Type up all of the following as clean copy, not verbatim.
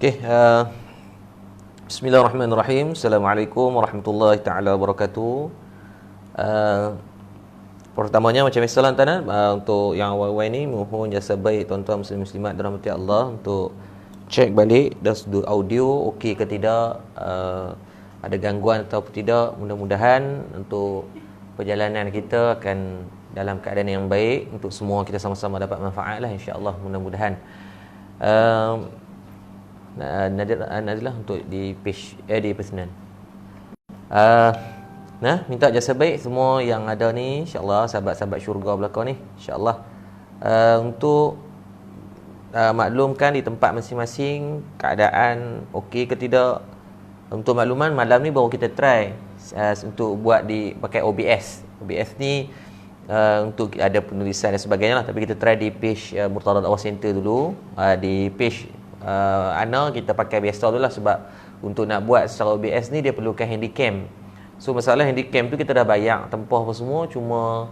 Okey, bismillahirrahmanirrahim. Assalamualaikum warahmatullahi taala wabarakatuh. Pertamanya macam biasalah tuan, untuk yang awal-awal ni mohon jasa baik tuan-tuan muslim muslimat dirahmati Allah untuk cek balik dari sudut audio okey ke tidak, ada gangguan atau tidak. Mudah-mudahan untuk perjalanan kita akan dalam keadaan yang baik, untuk semua kita sama-sama dapat manfaat lah, insya-Allah, mudah-mudahan. Nadilah untuk di page di pesanan. Minta jasa baik semua yang ada ni, insya-Allah, sahabat-sahabat syurga belakang ni, insya-Allah, untuk maklumkan di tempat masing-masing keadaan okey ke tidak. Untuk makluman, malam ni baru kita try untuk buat pakai OBS. OBS ni untuk ada penulisan dan sebagainya lah, tapi kita try di page Murtada Dakwah Center dulu. Di page Ana kita pakai biasa dulu lah, sebab untuk nak buat secara OBS ni dia perlukan handycam. So masalah handycam tu kita dah bayar tempoh apa semua, cuma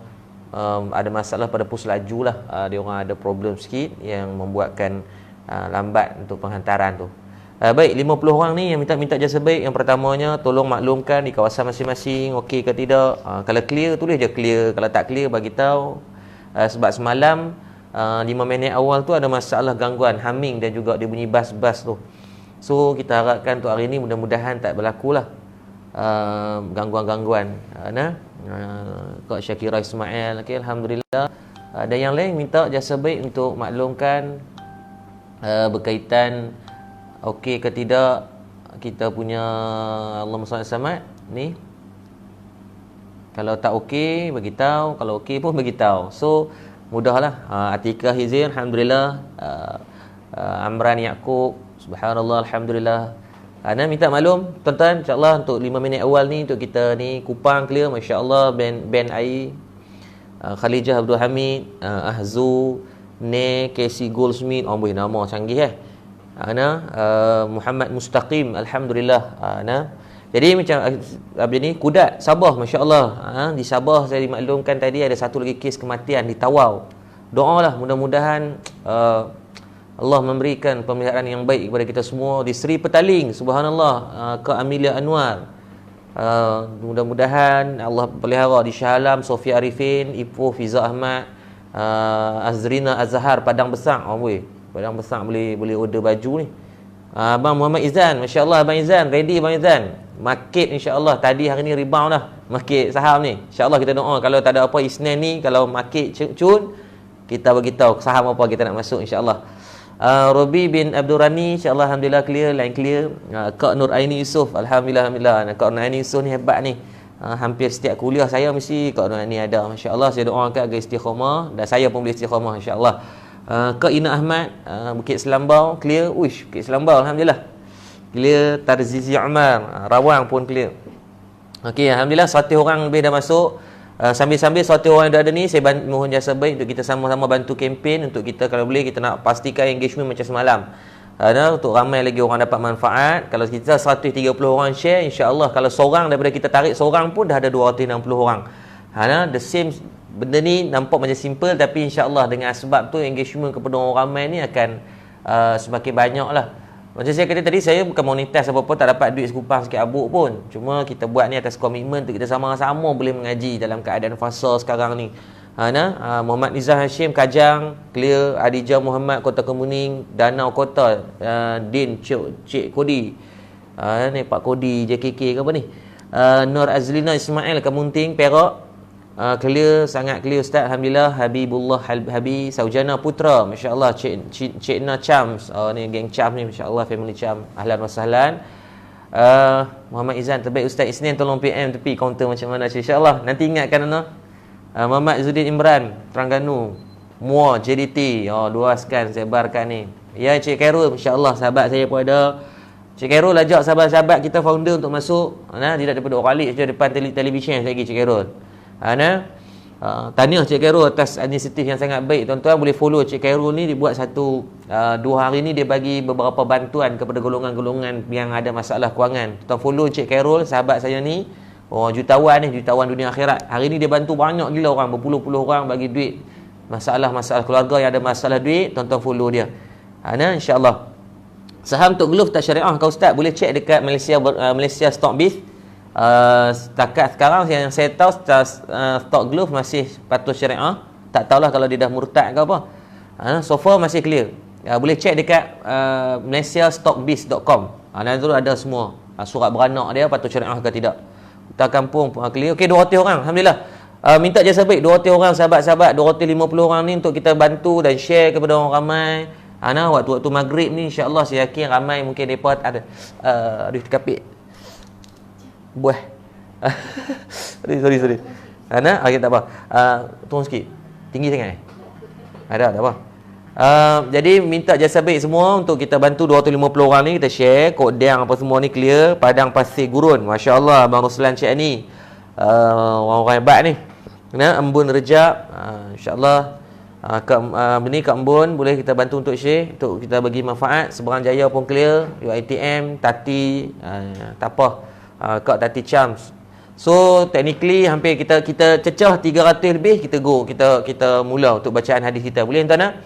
ada masalah pada pos laju lah. Dia orang ada problem sikit yang membuatkan lambat untuk penghantaran tu. Baik, 50 orang ni yang minta jasa baik. Yang pertamanya, tolong maklumkan di kawasan masing-masing okey ke tidak. Kalau clear, tulis je clear. Kalau tak clear, bagi tahu. Sebab semalam 5 minit awal tu ada masalah gangguan humming dan juga dia bunyi bass tu. So kita harapkan untuk hari ni mudah-mudahan tak berlakulah gangguan-gangguan. Kak Syakira Ismail, okay, alhamdulillah. Dan yang lain minta jasa baik untuk maklumkan berkaitan okey ke tidak kita punya Allahumma salli samad ni. Kalau tak okey bagi tahu, kalau okey pun bagi tahu. So mudahlah. Atikah Hizir, alhamdulillah. Amran Yaqub, subhanallah, alhamdulillah. Ana minta maklum tuan-tuan, insya-Allah untuk 5 minit awal ni untuk kita ni Kupang clear, masya-Allah. Ben Ai, Khalijah Abdul Hamid, Ahzu, Ne, Casey Goldsmith, boleh nama canggih Muhammad Mustaqim, alhamdulillah. Jadi macam ni Kudat Sabah, masya-Allah. Di Sabah saya dimaklumkan tadi ada satu lagi kes kematian di Tawau. Doalah mudah-mudahan Allah memberikan pemeliharaan yang baik kepada kita semua. Di Seri Petaling, subhanallah, ke Amelia Anwar, mudah-mudahan Allah pelihara. Di Shah Alam, Sofia Arifin, Ipoh Fiza Ahmad, Azrina Azhar, Padang Besar. Padang Besar boleh order baju ni. Abang Muhammad Izan, masya-Allah. Abang Izan ready, Abang Izan. Market insya-Allah tadi hari ni rebound dah market saham ni. Insya-Allah kita doa kalau tak ada apa Isnin ni, kalau market cun kita bagi tahu saham apa kita nak masuk, insya-Allah. Robi bin Abdul Rani, insya-Allah, alhamdulillah clear, line clear. Kak Nur Aini Yusof, alhamdulillah. Kak Nur Aini Yusof ni hebat ni. Hampir setiap kuliah saya mesti Kak Nur Aini ada, masya-Allah. Saya doakan agar istiqamah dan saya pun boleh istiqamah, insya-Allah. Kak Ina Ahmad, Bukit Selambau clear. Bukit Selambau alhamdulillah clear. Tarzizi Umar, Rawang pun clear. Okey, alhamdulillah 100 orang lebih dah masuk. Sambil-sambil 100 orang yang dah ada ni, saya mohon jasa baik untuk kita sama-sama bantu kempen untuk kita, kalau boleh kita nak pastikan engagement macam semalam. Untuk ramai lagi orang dapat manfaat. Kalau kita 130 orang share, insya-Allah kalau seorang daripada kita tarik seorang pun dah ada 260 orang. The same benda ni nampak macam simple, tapi insya-Allah dengan sebab tu engagement kepada orang ramai ni akan semakin banyak lah. Macam saya kata tadi, saya bukan monetize apa-apa, tak dapat duit sekupang sikit abuk pun. Cuma kita buat ni atas komitmen untuk kita sama-sama boleh mengaji dalam keadaan fasa sekarang ni. Muhammad Nizam Hashim Kajang clear. Adijah Muhammad Kota Kemuning, Danau Kota, Din Cik Kodi, ni Pak Kodi JKK ke apa ni. Nur Azlina Ismail Kemunting Perak, clear, sangat clear Ustaz, alhamdulillah. Habibullah Habib Saujana Putra, masya-Allah. Cik Na Chams, ni geng Chams ni, masya-Allah, family Chams, ahlan wa sahlan. Muhammad Izan, terbaik Ustaz, Isnin tolong PM tepi kaunter macam mana, insya-Allah. Nanti ingatkan Muhammad Zudin Imran Terengganu, Mua JDT, luaskan sebarkan ni. Ya, Cik Khairul, masya-Allah, sahabat saya pun ada. Cik Khairul ajak sahabat-sahabat kita founder untuk masuk. Tidak daripada Oralik saja, depan televisyen lagi Cik Khairul. Tahniah Cik Khairul atas inisiatif yang sangat baik. Tuan-tuan boleh follow Cik Khairul ni. Dia buat 2 hari ni dia bagi beberapa bantuan kepada golongan-golongan yang ada masalah kewangan. Tuan follow Cik Khairul, sahabat saya ni, jutawan ni, jutawan dunia akhirat. Hari ni dia bantu banyak gila orang, berpuluh-puluh orang bagi duit. Masalah keluarga yang ada masalah duit, tuan-tuan follow dia. InsyaAllah. Saham untuk Glove tak syariah kau Ustaz, boleh cek dekat Malaysia Stock Biz. Setakat sekarang yang saya tahu Stock Glove masih patut syariah. Tak tahulah kalau dia dah murtad ke apa. So far masih clear. Boleh cek dekat malaysiastockbiz.com. Dan tu ada semua surat beranak dia patut syariah ke tidak. Kita kampung clear. Okey, 200 orang alhamdulillah. Minta jasa baik 200 orang sahabat-sahabat, 250 orang ni untuk kita bantu dan share kepada orang ramai. Waktu-waktu maghrib ni insya-Allah saya yakin ramai mungkin depa ada kapit buah. sorry. Okey tak apa. Turun sikit. Tinggi sangat. Ada tak apa. Jadi minta jasa baik semua untuk kita bantu 250 orang ni, kita share kod diang apa semua ni clear. Padang Pasir Gurun, masya-Allah Abang Ruslan Cik ni. Orang-orang hebat ni. Embun Rejab, insya-Allah Kat Embun boleh kita bantu untuk share, untuk kita bagi manfaat. Seberang Jaya pun clear, UiTM, Tati, tak apa, Kak Tati Chams. So technically hampir kita cecah 300 lebih, kita mula untuk bacaan hadis kita. Boleh tuan-tuan?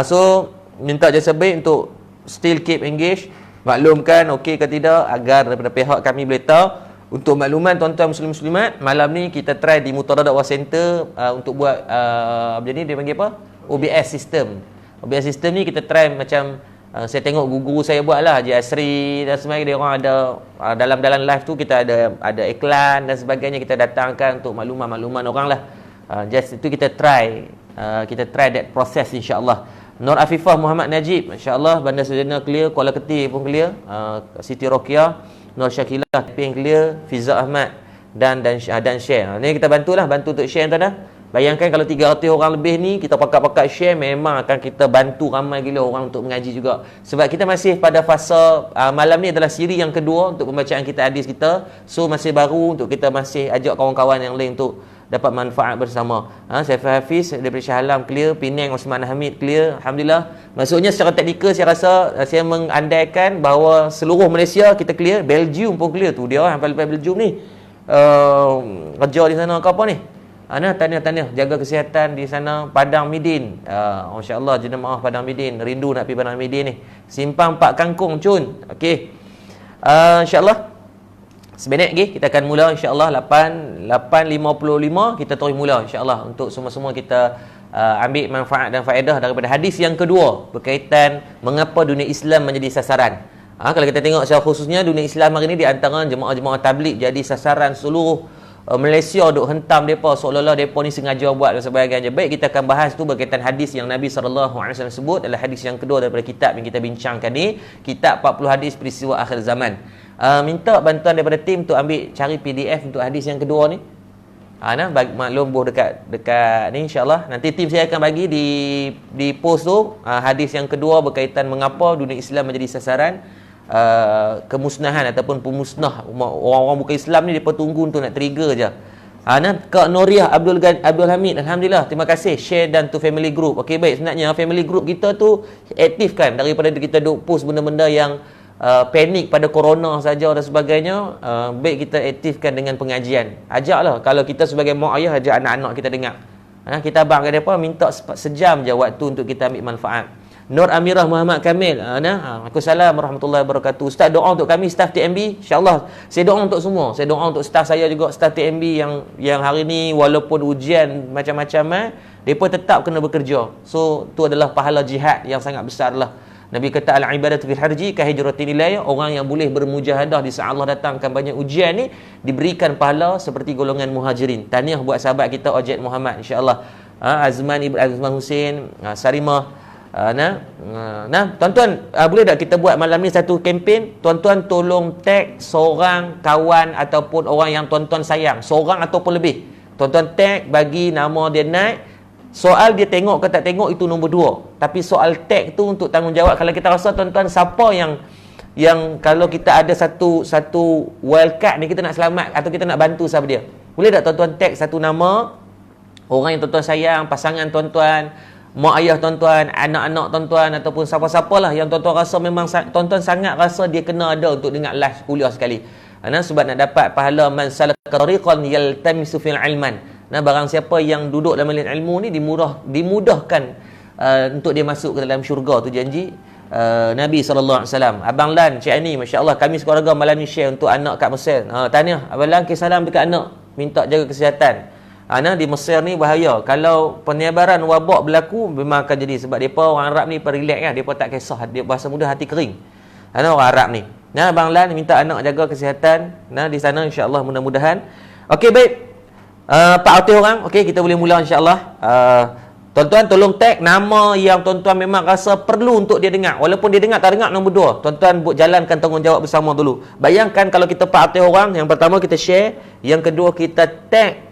So minta jasa baik untuk still keep engaged, maklumkan okey ke tidak, agar daripada pihak kami boleh tahu. Untuk makluman tuan-tuan muslim-muslimat, malam ni kita try di Mutara Dakwah Center untuk buat apa ni dia panggil apa? OBS system. OBS system ni kita try macam saya tengok guru saya buat lah, Haji Asri dan sebagainya. Dia orang ada dalam live tu kita ada iklan dan sebagainya, kita datangkan untuk makluman orang lah. Just itu kita try that process insya-Allah. Nur Afifah Muhammad Najib, insya-Allah Bandar Sarjana clear, Kuala Ketir pun clear, Siti Rokiah, Nur Syakilah pin clear, Fiza Ahmad dan share. Ni kita bantu untuk share tuan-tuan. Bayangkan kalau 300 orang lebih ni kita pakat-pakat share, memang akan kita bantu ramai gila orang untuk mengaji juga. Sebab kita masih pada fasa malam ni adalah siri yang kedua untuk pembacaan kita hadis kita. So masih baru untuk kita masih ajak kawan-kawan yang lain untuk dapat manfaat bersama. Saiful Hafiz daripada Shah Alam clear, Penang Osman Hamid clear, alhamdulillah. Maksudnya secara teknikal saya rasa saya mengandaikan bahawa seluruh Malaysia kita clear. Belgium pun clear tu, dia orang lepas Belgium ni kerja di sana ke apa ni. Tanya jaga kesihatan di sana. Padang Midin, masya-Allah jemaah Padang Midin, rindu nak pergi Padang Midin ni. Simpang Pak Kangkung Cun. Okey, insya-Allah sebentar lagi kita akan mula insya-Allah 8.55 kita terus mula insya-Allah untuk semua-semua kita ambil manfaat dan faedah daripada hadis yang kedua berkaitan mengapa dunia Islam menjadi sasaran. Kalau kita tengok secara khususnya dunia Islam hari ini di antara jemaah-jemaah tabligh jadi sasaran seluruh Malaysia duk hentam depa seolah-olah depa ni sengaja buat dan sebagainya. Baik, kita akan bahas tu berkaitan hadis yang Nabi SAW sebut adalah hadis yang kedua daripada kitab yang kita bincangkan ni, kitab 40 hadis peristiwa akhir zaman. Minta bantuan daripada tim untuk cari PDF untuk hadis yang kedua ni. Maklum boh dekat ni insya-Allah. Nanti tim saya akan bagi di post tu hadis yang kedua berkaitan mengapa dunia Islam menjadi sasaran kemusnahan ataupun pemusnah. Orang-orang bukan Islam ni depa tunggu untuk nak trigger je. Kak Noriah Abdul Hamid, alhamdulillah, terima kasih share dan tu family group. Okey, baik, sebenarnya family group kita tu aktifkan daripada kita duk post benda-benda yang panik pada corona saja dan sebagainya. Baik kita aktifkan dengan pengajian. Ajaklah kalau kita sebagai mak ayah, ajak anak-anak kita dengar. Kita abang kat depa minta sejam je waktu untuk kita ambil manfaat. Nur Amirah Muhammad Kamil, Waalaikumsalam warahmatullahi wabarakatuh. Ustaz doa untuk kami staf TMB, insya-Allah. Saya doa untuk semua. Saya doa untuk staf saya juga, staf TMB yang hari ni walaupun ujian macam-macam depa tetap kena bekerja. So tu adalah pahala jihad yang sangat besar lah. Nabi kata al-ibadatu fil harji ka hijratin ilayya. Orang yang boleh bermujahadah di saat Allah datangkan banyak ujian ni diberikan pahala seperti golongan muhajirin. Tahniah buat sahabat kita Ojek Muhammad, insya-Allah. Azman Hussein, Sarimah. Tuan-tuan, boleh tak kita buat malam ni satu kempen? Tuan-tuan tolong tag seorang kawan ataupun orang yang tuan-tuan sayang, seorang ataupun lebih. Tuan-tuan tag, bagi nama dia naik. Soal dia tengok ke tak tengok itu nombor 2. Tapi soal tag tu untuk tanggungjawab. Kalau kita rasa tuan-tuan siapa yang kalau kita ada satu wildcard ni kita nak selamat atau kita nak bantu siapa dia, boleh tak tuan-tuan tag satu nama orang yang tuan-tuan sayang, pasangan tuan-tuan, mak ayah tuan-tuan, anak-anak tuan-tuan ataupun siapa-siapalah yang tuan-tuan rasa memang tuan-tuan sangat rasa dia kena ada untuk dengar live kuliah sekali. Sebab nak dapat pahala man salaka tariqan yaltamisu fil ilman. Barang siapa yang duduk dalam ilmu ni dimudahkan untuk dia masuk ke dalam syurga tu janji. Nabi SAW. Abang Lan, Cik Ani, Masya Allah, kami sekeluarga malam ni share untuk anak kat Mesir. Tahniah, Abang Lan, kisah salam dekat anak. Minta jaga kesihatan. Di Mesir ni bahaya. Kalau penyebaran wabak berlaku, memang akan jadi. Sebab mereka orang Arab ni relax kan. Mereka tak kisah. Dia bahasa mudah hati kering. Orang Arab ni. Abang Lan minta anak jaga kesihatan. Di sana insyaAllah mudah-mudahan. Okey, baik. 400 orang. Okey, kita boleh mula insyaAllah. Tuan-tuan tolong tag nama yang tuan-tuan memang rasa perlu untuk dia dengar. Walaupun dia dengar tak dengar, nombor 2. Tuan-tuan jalankan tanggungjawab bersama dulu. Bayangkan kalau kita 400 orang. Yang pertama kita share. Yang kedua kita tag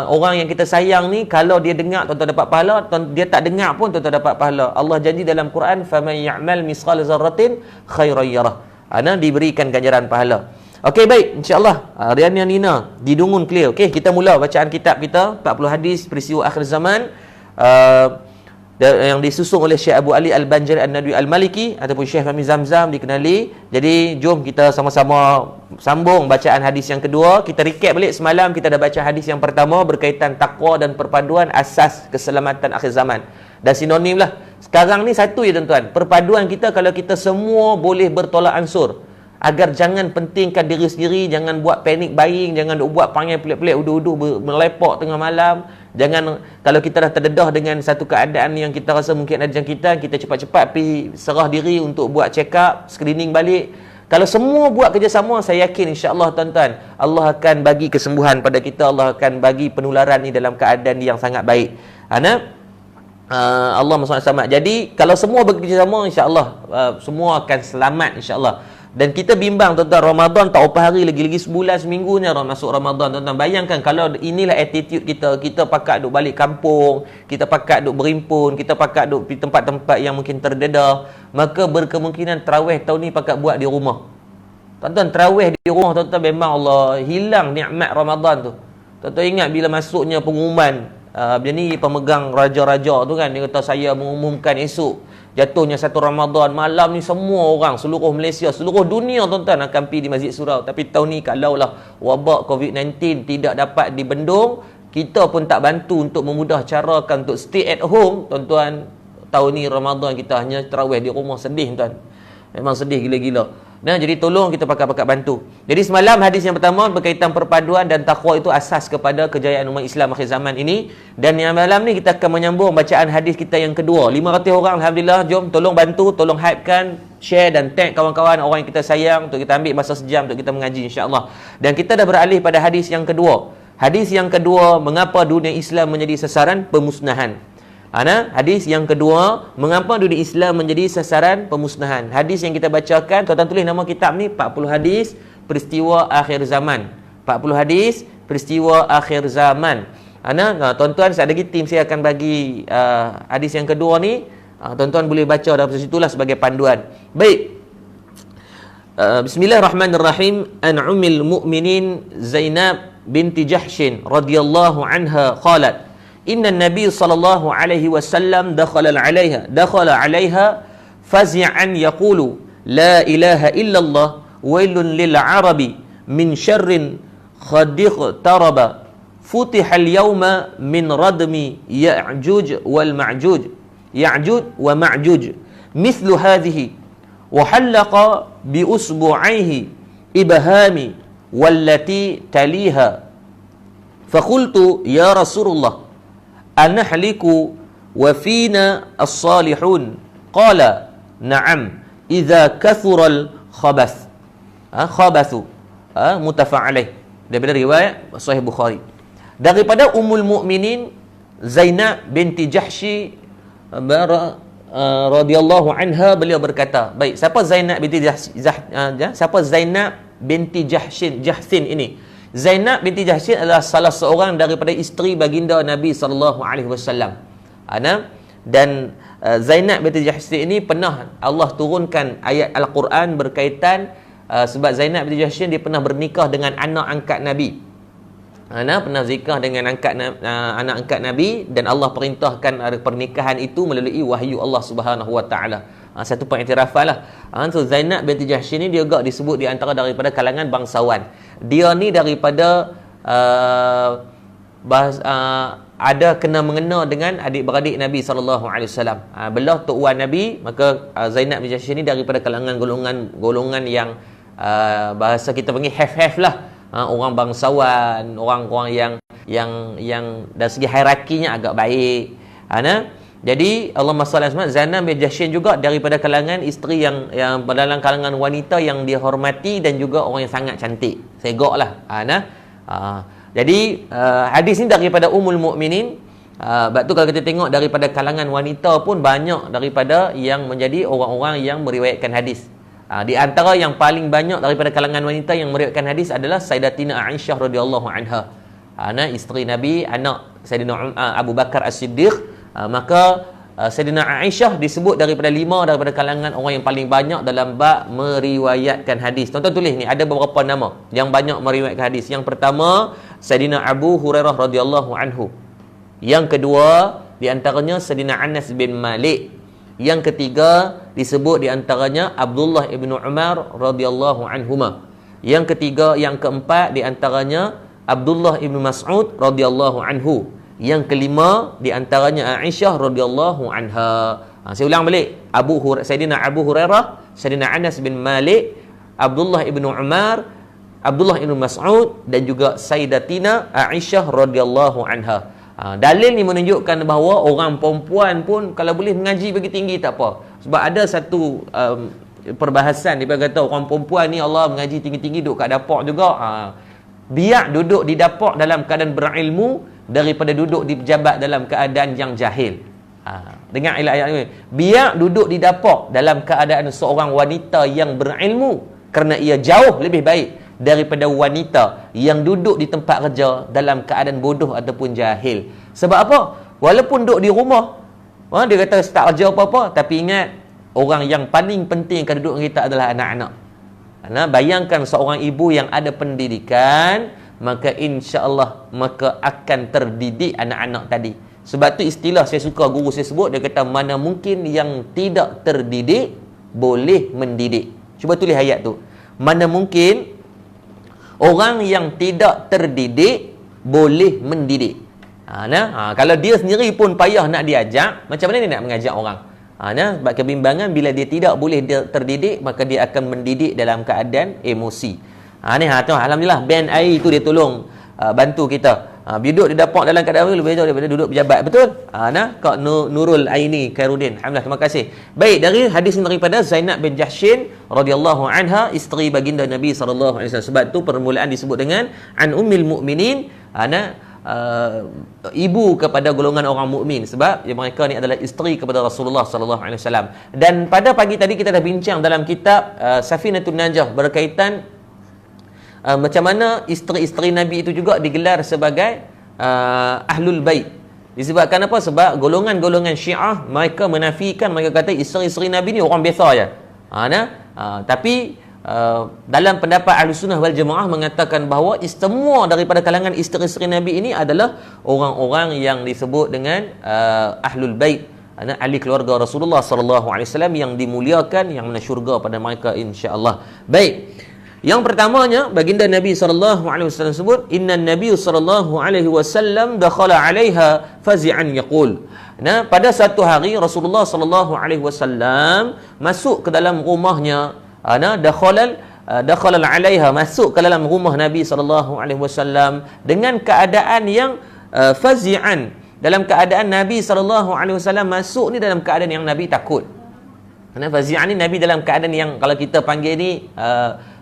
orang yang kita sayang ni. Kalau dia dengar, tuan-tuan dapat pahala. Dia tak dengar pun, tuan-tuan dapat pahala. Allah janji dalam Quran, faman ya'mal misqala zarratin khairan yarah. Diberikan ganjaran pahala. Okey, baik, insya-Allah. Rian Nina didungun clear. Okey, kita mula bacaan kitab kita 40 hadis peristiwa akhir zaman yang disusun oleh Syekh Abu Ali Al-Banjari An-Nadwi Al-Maliki ataupun Syekh Fahmi Zamzam dikenali. Jadi jom kita sama-sama sambung bacaan hadis yang kedua. Kita recap balik, semalam kita dah baca hadis yang pertama berkaitan takwa dan perpaduan asas keselamatan akhir zaman. Dan sinonim lah. Sekarang ni satu je tuan-tuan. Perpaduan kita kalau kita semua boleh bertolak ansur. Agar jangan pentingkan diri sendiri, jangan buat panic buying, jangan buat panggil pelik-pelik uduh-uduh melepok tengah malam. Jangan, kalau kita dah terdedah dengan satu keadaan yang kita rasa mungkin ada jangkitan, kita cepat-cepat pergi serah diri untuk buat check up, screening balik. Kalau semua buat kerjasama, saya yakin insya-Allah tuan-tuan, Allah akan bagi kesembuhan pada kita, Allah akan bagi penularan ni dalam keadaan yang sangat baik. Allah SWT. Jadi kalau semua bekerjasama, insya-Allah semua akan selamat insya-Allah. Dan kita bimbang tuan-tuan, Ramadan tak berapa hari lagi sebulan seminggunya masuk Ramadan tuan-tuan. Bayangkan kalau inilah attitude kita pakat duk balik kampung, kita pakat duk berimpun, kita pakat duk di tempat-tempat yang mungkin terdedah, maka berkemungkinan tarawih tahun ni pakat buat di rumah. Tuan-tuan, tarawih di rumah tuan-tuan memang Allah hilang nikmat Ramadan tu. Tuan-tuan ingat bila masuknya pengumuman dia ni pemegang raja-raja tu kan, dia kata saya mengumumkan esok jatuhnya satu Ramadan, malam ni semua orang seluruh Malaysia, seluruh dunia tuan-tuan akan pergi di Masjid Surau. Tapi tahun ni kalaulah wabak COVID-19 tidak dapat dibendung, kita pun tak bantu untuk memudah carakan untuk stay at home tuan-tuan. Tahun ni Ramadan kita hanya tarawih di rumah. Sedih tuan, memang sedih gila-gila. Jadi tolong kita pakat-pakat bantu. Jadi semalam hadis yang pertama berkaitan perpaduan dan takwa itu asas kepada kejayaan umat Islam akhir zaman ini. Dan yang malam ni kita akan menyambung bacaan hadis kita yang kedua. 500 orang Alhamdulillah. Jom tolong bantu, tolong hypekan, share dan tag kawan-kawan orang yang kita sayang untuk kita ambil masa sejam untuk kita mengaji insya-Allah. Dan kita dah beralih pada hadis yang kedua. Hadis yang kedua, mengapa dunia Islam menjadi sasaran pemusnahan. Hadis yang kedua, mengapa dunia Islam menjadi sasaran pemusnahan. Hadis yang kita bacakan, tuan-tuan tulis nama kitab ni 40 hadis peristiwa akhir zaman. 40 hadis peristiwa akhir zaman. Tuan-tuan, sekejap lagi tim saya akan bagi hadis yang kedua ni. Tuan-tuan boleh baca dalam situlah sebagai panduan. Baik. Bismillahirrahmanirrahim. An ummil mu'minin Zainab binti Jahshin radhiyallahu anha qalat, Inna Nabi sallallahu alaihi wasallam dakhala alaiha fazi'an yaqulu la ilaha illallah wailun lil arabi min syarrin khadiq taraba futiha al-yawma min radmi ya'juj wal ma'juj wa ma'juj mithlu hadhihi wa halaqa bi usbu'aihi ibhami wallati taliha faqultu ya Rasulullah anahliku wa fina as-salihun qala na'am idza kathura al-khabath khabathu muttafaq alaih. Daripada riwayat Sahih Bukhari daripada Ummul Mukminin Zainab binti Jahshi radhiyallahu anha, beliau berkata, baik, siapa Zainab binti siapa Zainab binti Jahsin ini? Zainab binti Jahsin adalah salah seorang daripada isteri baginda Nabi sallallahu alaihi wasallam. Dan Zainab binti Jahsin ini pernah Allah turunkan ayat Al-Quran berkaitan sebab Zainab binti Jahsin dia pernah bernikah dengan anak angkat Nabi. Pernah zikah dengan anak angkat Nabi, dan Allah perintahkan pernikahan itu melalui wahyu Allah Subhanahu wa taala. Satu pengiktirafan lah. So Zainab binti Jahsy ni dia juga disebut di antara daripada kalangan bangsawan. Dia ni daripada ada kena mengena dengan adik-beradik Nabi SAW. Belah tok wan Nabi, maka Zainab bin Jahsh ni daripada kalangan golongan yang bahasa kita panggil have lah. Orang bangsawan, orang-orang yang dari segi hierarkinya agak baik. Jadi Allahumma salli alaihi wasallam, Zainab bin Jahsh juga daripada kalangan isteri yang dalam kalangan wanita yang dihormati dan juga orang yang sangat cantik. Segoklah. Jadi hadis ni daripada Ummul Mukminin. Sebab tu kalau kita tengok daripada kalangan wanita pun banyak daripada yang menjadi orang-orang yang meriwayatkan hadis. Di antara yang paling banyak daripada kalangan wanita yang meriwayatkan hadis adalah Sayyidatina Aisyah radhiyallahu anha. Isteri Nabi, anak Sayyidina Abu Bakar As-Siddiq. Maka Sayyidina Aisyah disebut daripada 5 daripada kalangan orang yang paling banyak dalam bab meriwayatkan hadis. Tuan-tuan tulis ni, ada beberapa nama yang banyak meriwayatkan hadis. Yang pertama, Sayyidina Abu Hurairah radhiyallahu anhu. Yang kedua, di antaranya Sayyidina Anas bin Malik. Yang ketiga, disebut di antaranya Abdullah ibn Umar radhiyallahu anhuma. Yang ketiga, yang keempat di antaranya Abdullah ibn Mas'ud radhiyallahu anhu. Yang kelima di antaranya Aisyah radhiyallahu anha. Saya ulang balik. Sayyidina Abu Hurairah, Sayyidina Anas bin Malik, Abdullah ibn Umar, Abdullah ibn Mas'ud dan juga Sayyidatina Aisyah radhiyallahu anha. Dalil ni menunjukkan bahawa orang perempuan pun kalau boleh mengaji bagi tinggi tak apa. Sebab ada satu perbahasan dia kata orang perempuan ni Allah mengaji tinggi-tinggi duduk kat dapur juga. Biar duduk di dapur dalam keadaan berilmu daripada duduk di pejabat dalam keadaan yang jahil. Dengar ayat ni. Biar duduk di dapur dalam keadaan seorang wanita yang berilmu, kerana ia jauh lebih baik daripada wanita yang duduk di tempat kerja dalam keadaan bodoh ataupun jahil. Sebab apa? Walaupun duduk di rumah, dia kata tak kerja apa-apa, tapi ingat, orang yang paling penting kedudukan kita adalah anak-anak. Bayangkan seorang ibu yang ada pendidikan, maka insya-Allah maka akan terdidik anak-anak tadi. Sebab tu istilah saya suka guru saya sebut, dia kata mana mungkin yang tidak terdidik boleh mendidik. Cuba tulis ayat tu. Mana mungkin orang yang tidak terdidik boleh mendidik. Kalau dia sendiri pun payah nak diajak, macam mana dia nak mengajak orang? Sebab kebimbangan bila dia tidak boleh terdidik, maka dia akan mendidik dalam keadaan emosi. Alhamdulillah band air itu dia tolong bantu kita. Duduk di dapur dalam keadaan lebih jauh daripada duduk pejabat. Betul? Kak Nurul Aini Khairuddin. Alhamdulillah, terima kasih. Baik, dari hadis daripada Zainab bin Jahsh radhiyallahu anha, isteri baginda Nabi sallallahu alaihi wasallam. Sebab tu permulaan disebut dengan an ummil mukminin, ibu kepada golongan orang mukmin, sebab mereka ni adalah isteri kepada Rasulullah sallallahu alaihi wasallam. Dan pada pagi tadi kita dah bincang dalam kitab Safinatun Najah berkaitan macam mana isteri-isteri Nabi itu juga digelar sebagai Ahlul Bait. Disebabkan apa? Sebab golongan-golongan Syiah mereka menafikan, mereka kata isteri-isteri Nabi ni orang biasa aja. Tapi dalam pendapat Ahlus Sunnah wal Jamaah mengatakan bahawa semua daripada kalangan isteri-isteri Nabi ini adalah orang-orang yang disebut dengan Ahlul Bait, ahli keluarga Rasulullah sallallahu alaihi wasallam yang dimuliakan, yang mana syurga pada mereka insya-Allah. Baik. Yang pertamanya, baginda Nabi sallallahu alaihi wasallam sebut, inna Nabi sallallahu alaihi wasallam dakhala 'alaiha fazi'an yaqul. Pada satu hari Rasulullah sallallahu alaihi wasallam masuk ke dalam rumahnya, dakhala 'alaiha, masuk ke dalam rumah Nabi sallallahu alaihi wasallam dengan keadaan yang fazi'an, dalam keadaan Nabi sallallahu alaihi wasallam masuk ni dalam keadaan yang Nabi takut. Fazi'an ni Nabi dalam keadaan yang kalau kita panggil ni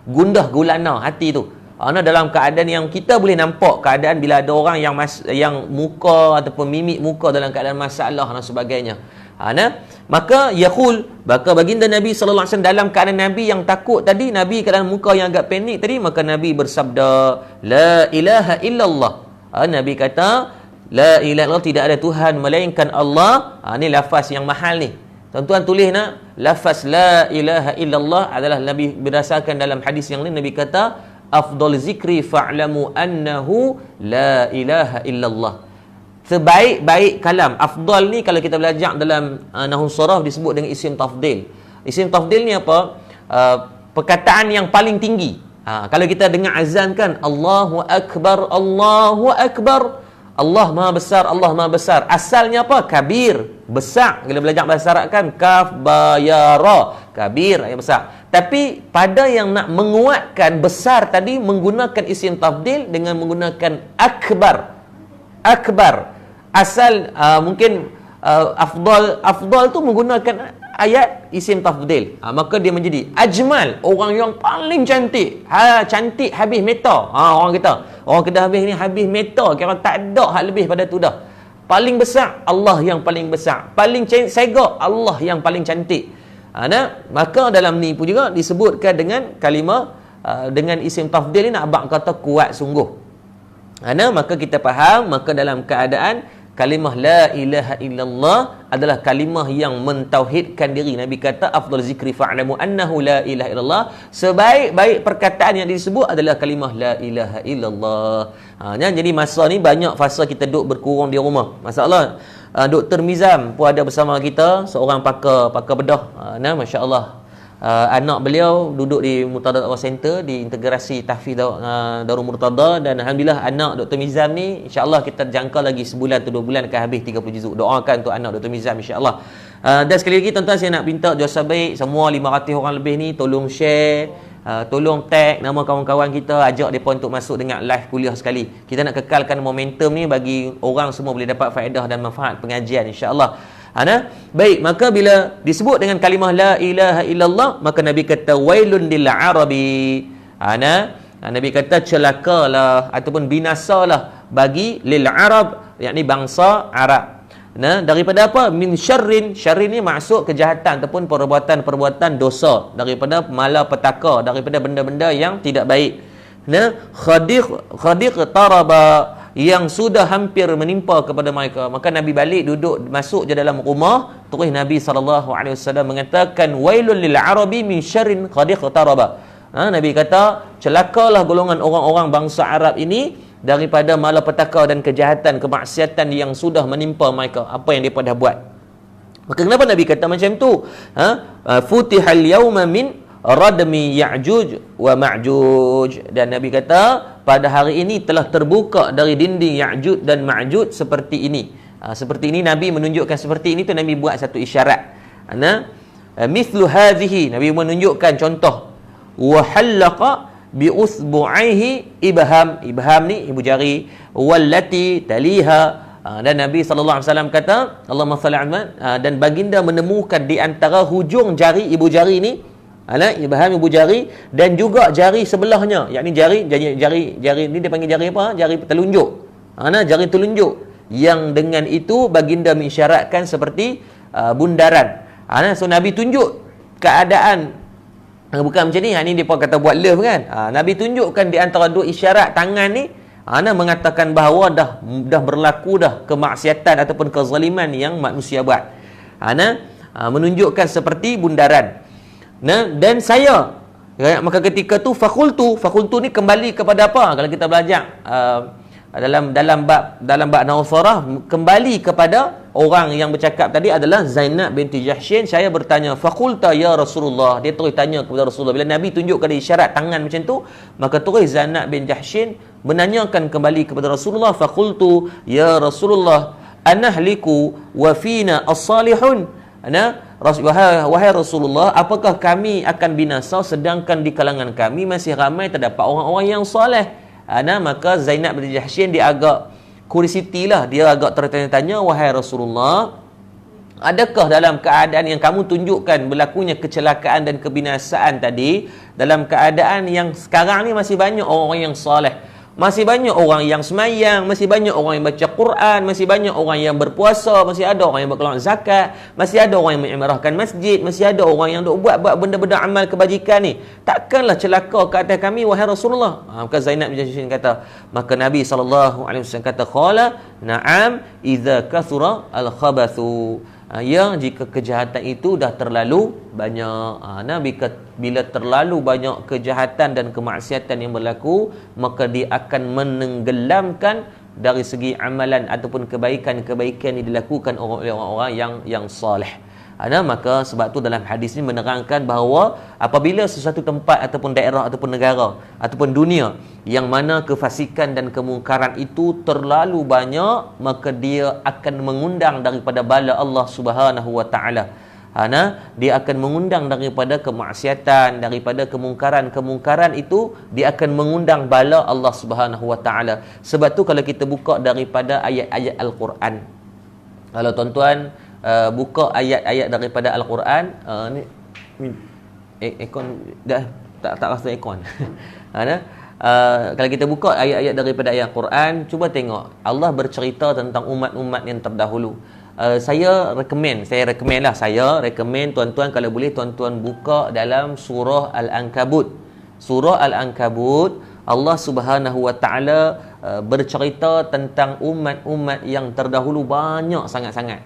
gundah gulana hati tu. Dalam keadaan yang kita boleh nampak keadaan bila ada orang yang muka ataupun mimik muka dalam keadaan masalah dan sebagainya. Maka baginda Nabi sallallahu alaihi wasallam dalam keadaan Nabi yang takut tadi, Nabi keadaan muka yang agak panik tadi, maka Nabi bersabda la ilaha illallah. Nabi kata la ilaha illallah, tidak ada Tuhan melainkan Allah. Ni lafaz yang mahal ni. Tuan-tuan tulis lafaz la ilaha illallah adalah Nabi berdasarkan dalam hadis yang lain, Nabi kata afdal zikri fa'lamu annahu la ilaha illallah. Sebaik-baik kalam. Afdal ni kalau kita belajar dalam nahwu saraf disebut dengan isim tafdil. Isim tafdil ni apa? Perkataan yang paling tinggi. Kalau kita dengar azan kan, Allahu akbar, Allahu akbar, Allah Maha Besar, Allah Maha Besar. Asalnya apa? Kabir, besar. Bila belajar bahasa Arab kan, kaf, ba, ya, ra. Kabir, yang besar. Tapi pada yang nak menguatkan besar tadi, menggunakan isim tafdil dengan menggunakan akbar. Akbar. Asal mungkin afdal tu menggunakan ayat isim tafdil. Maka dia menjadi ajmal, orang yang paling cantik. Cantik habis meta. Orang kita habis ni habis meta, kira tak ada hak lebih pada tu dah. Paling besar, Allah yang paling besar. Paling sega, Allah yang paling cantik. Maka dalam ni pun juga disebutkan dengan kalimah dengan isim tafdil ni, nak abang kata kuat sungguh. Maka kita faham, maka dalam keadaan kalimah la ilaha illallah adalah kalimah yang mentauhidkan diri. Nabi kata afdal zikri fa'lamu annahu la ilaha illallah. Sebaik-baik perkataan yang disebut adalah kalimah la ilaha illallah. Jadi masa ni banyak fasa kita duduk berkurang di rumah. Masalah Dr. Mizam pun ada bersama kita, seorang pakar bedah. Masya-Allah. Anak beliau duduk di Murtada Dakwah Center di integrasi tahfiz Darul Murtada, dan alhamdulillah anak Dr. Mizam ni insya-Allah kita jangka lagi sebulan atau 2 bulan akan habis 30 juzuk. Doakan untuk anak Dr. Mizam insya-Allah. Dan sekali lagi tuan-tuan, saya nak minta jasa baik semua 500 orang lebih ni, tolong share, tolong tag nama kawan-kawan kita, ajak mereka untuk masuk dengan live kuliah sekali. Kita nak kekalkan momentum ni bagi orang semua boleh dapat faedah dan manfaat pengajian insya-Allah. Baik, maka bila disebut dengan kalimah la ilaha illallah, maka Nabi kata wailun lil arabi. Nabi kata celakalah ataupun binasalah bagi lil arab, yakni bangsa Arab. Daripada apa? Min syarrin. Syarrin ni maksud kejahatan ataupun perbuatan-perbuatan dosa, daripada malapetaka, daripada benda-benda yang tidak baik. Khadiq taraba, yang sudah hampir menimpa kepada mereka. Maka Nabi balik duduk masuk je dalam rumah, terus Nabi SAW mengatakan wailul lil arabi min syarrin qad iqtaraba. Nabi kata celakalah golongan orang-orang bangsa Arab ini daripada malapetaka dan kejahatan, kemaksiatan yang sudah menimpa mereka, apa yang mereka dah buat. Maka kenapa Nabi kata macam tu? Futihal yauma min radmi Ya'juj wa Ma'juj. Dan Nabi kata pada hari ini telah terbuka dari dinding Ya'juj dan Ma'juj seperti ini. Seperti ini Nabi menunjukkan seperti ini tu, Nabi buat satu isyarat. Mithlu hadhihi, Nabi menunjukkan contoh. Wa halaqa bi usbu'aihi ibham. Ibham ni ibu jari. Wallati taliha. Dan Nabi SAW kata, Allahumma salli ala, dan baginda menemukan di antara hujung jari ibu jari ni, ibham ibu jari, dan juga jari sebelahnya, yakni jari ni dia panggil jari apa? Jari telunjuk. Jari telunjuk yang dengan itu baginda mengisyaratkan seperti bundaran. So Nabi tunjuk keadaan bukan macam ni. Ni dia pun kata buat love kan. Nabi tunjukkan di antara dua isyarat tangan ni, mengatakan bahawa dah berlaku dah kemaksiatan ataupun kezaliman yang manusia buat. Menunjukkan seperti bundaran. Dan saya, maka ketika tu fakultu ni kembali kepada apa? Kalau kita belajar dalam bab Nausarah, kembali kepada orang yang bercakap tadi adalah Zainab binti Jahsyin. Saya bertanya, fakulta ya Rasulullah. Dia terus tanya kepada Rasulullah. Bila Nabi tunjukkan isyarat tangan macam tu, maka terus Zainab bin Jahsyin menanyakan kembali kepada Rasulullah, fakultu ya Rasulullah anahliku wa fina as-salihun. Wahai Rasulullah, apakah kami akan binasa sedangkan di kalangan kami masih ramai terdapat orang-orang yang soleh? Maka Zainab bin Jahsyin dia agak curiosity lah, dia agak tertanya-tanya, wahai Rasulullah, adakah dalam keadaan yang kamu tunjukkan berlakunya kecelakaan dan kebinasaan tadi, dalam keadaan yang sekarang ni masih banyak orang-orang yang soleh, masih banyak orang yang semayang, masih banyak orang yang baca Quran, masih banyak orang yang berpuasa, masih ada orang yang berkeluar zakat, masih ada orang yang mengikmarahkan masjid, masih ada orang yang buat benda-benda amal kebajikan ni. Takkanlah celaka ke atas kami, wahai Rasulullah. Maka Zainab bin Jahsyin kata, maka Nabi SAW kata, qala na'am idza kathura al-khabathu. Jika kejahatan itu dah terlalu banyak. Bila terlalu banyak kejahatan dan kemaksiatan yang berlaku, maka dia akan menenggelamkan dari segi amalan ataupun kebaikan-kebaikan yang dilakukan oleh orang-orang yang saleh. Maka sebab tu dalam hadis ni menerangkan bahawa apabila sesuatu tempat ataupun daerah ataupun negara ataupun dunia yang mana kefasikan dan kemungkaran itu terlalu banyak, maka dia akan mengundang daripada bala Allah Subhanahu wa taala. Dia akan mengundang daripada kemaksiatan, daripada kemungkaran itu dia akan mengundang bala Allah Subhanahu wa taala. Sebab tu kalau kita buka daripada ayat-ayat Al-Quran, kalau tuan-tuan buka ayat-ayat daripada Al-Quran, aircon dah tak rasa aircon. Kalau kita buka ayat-ayat daripada ayat Al-Quran, cuba tengok Allah bercerita tentang umat-umat yang terdahulu. Saya rekomen tuan-tuan kalau boleh tuan-tuan buka dalam surah Al-Ankabut. Surah Al-Ankabut, Allah Subhanahu wa taala bercerita tentang umat-umat yang terdahulu banyak sangat-sangat.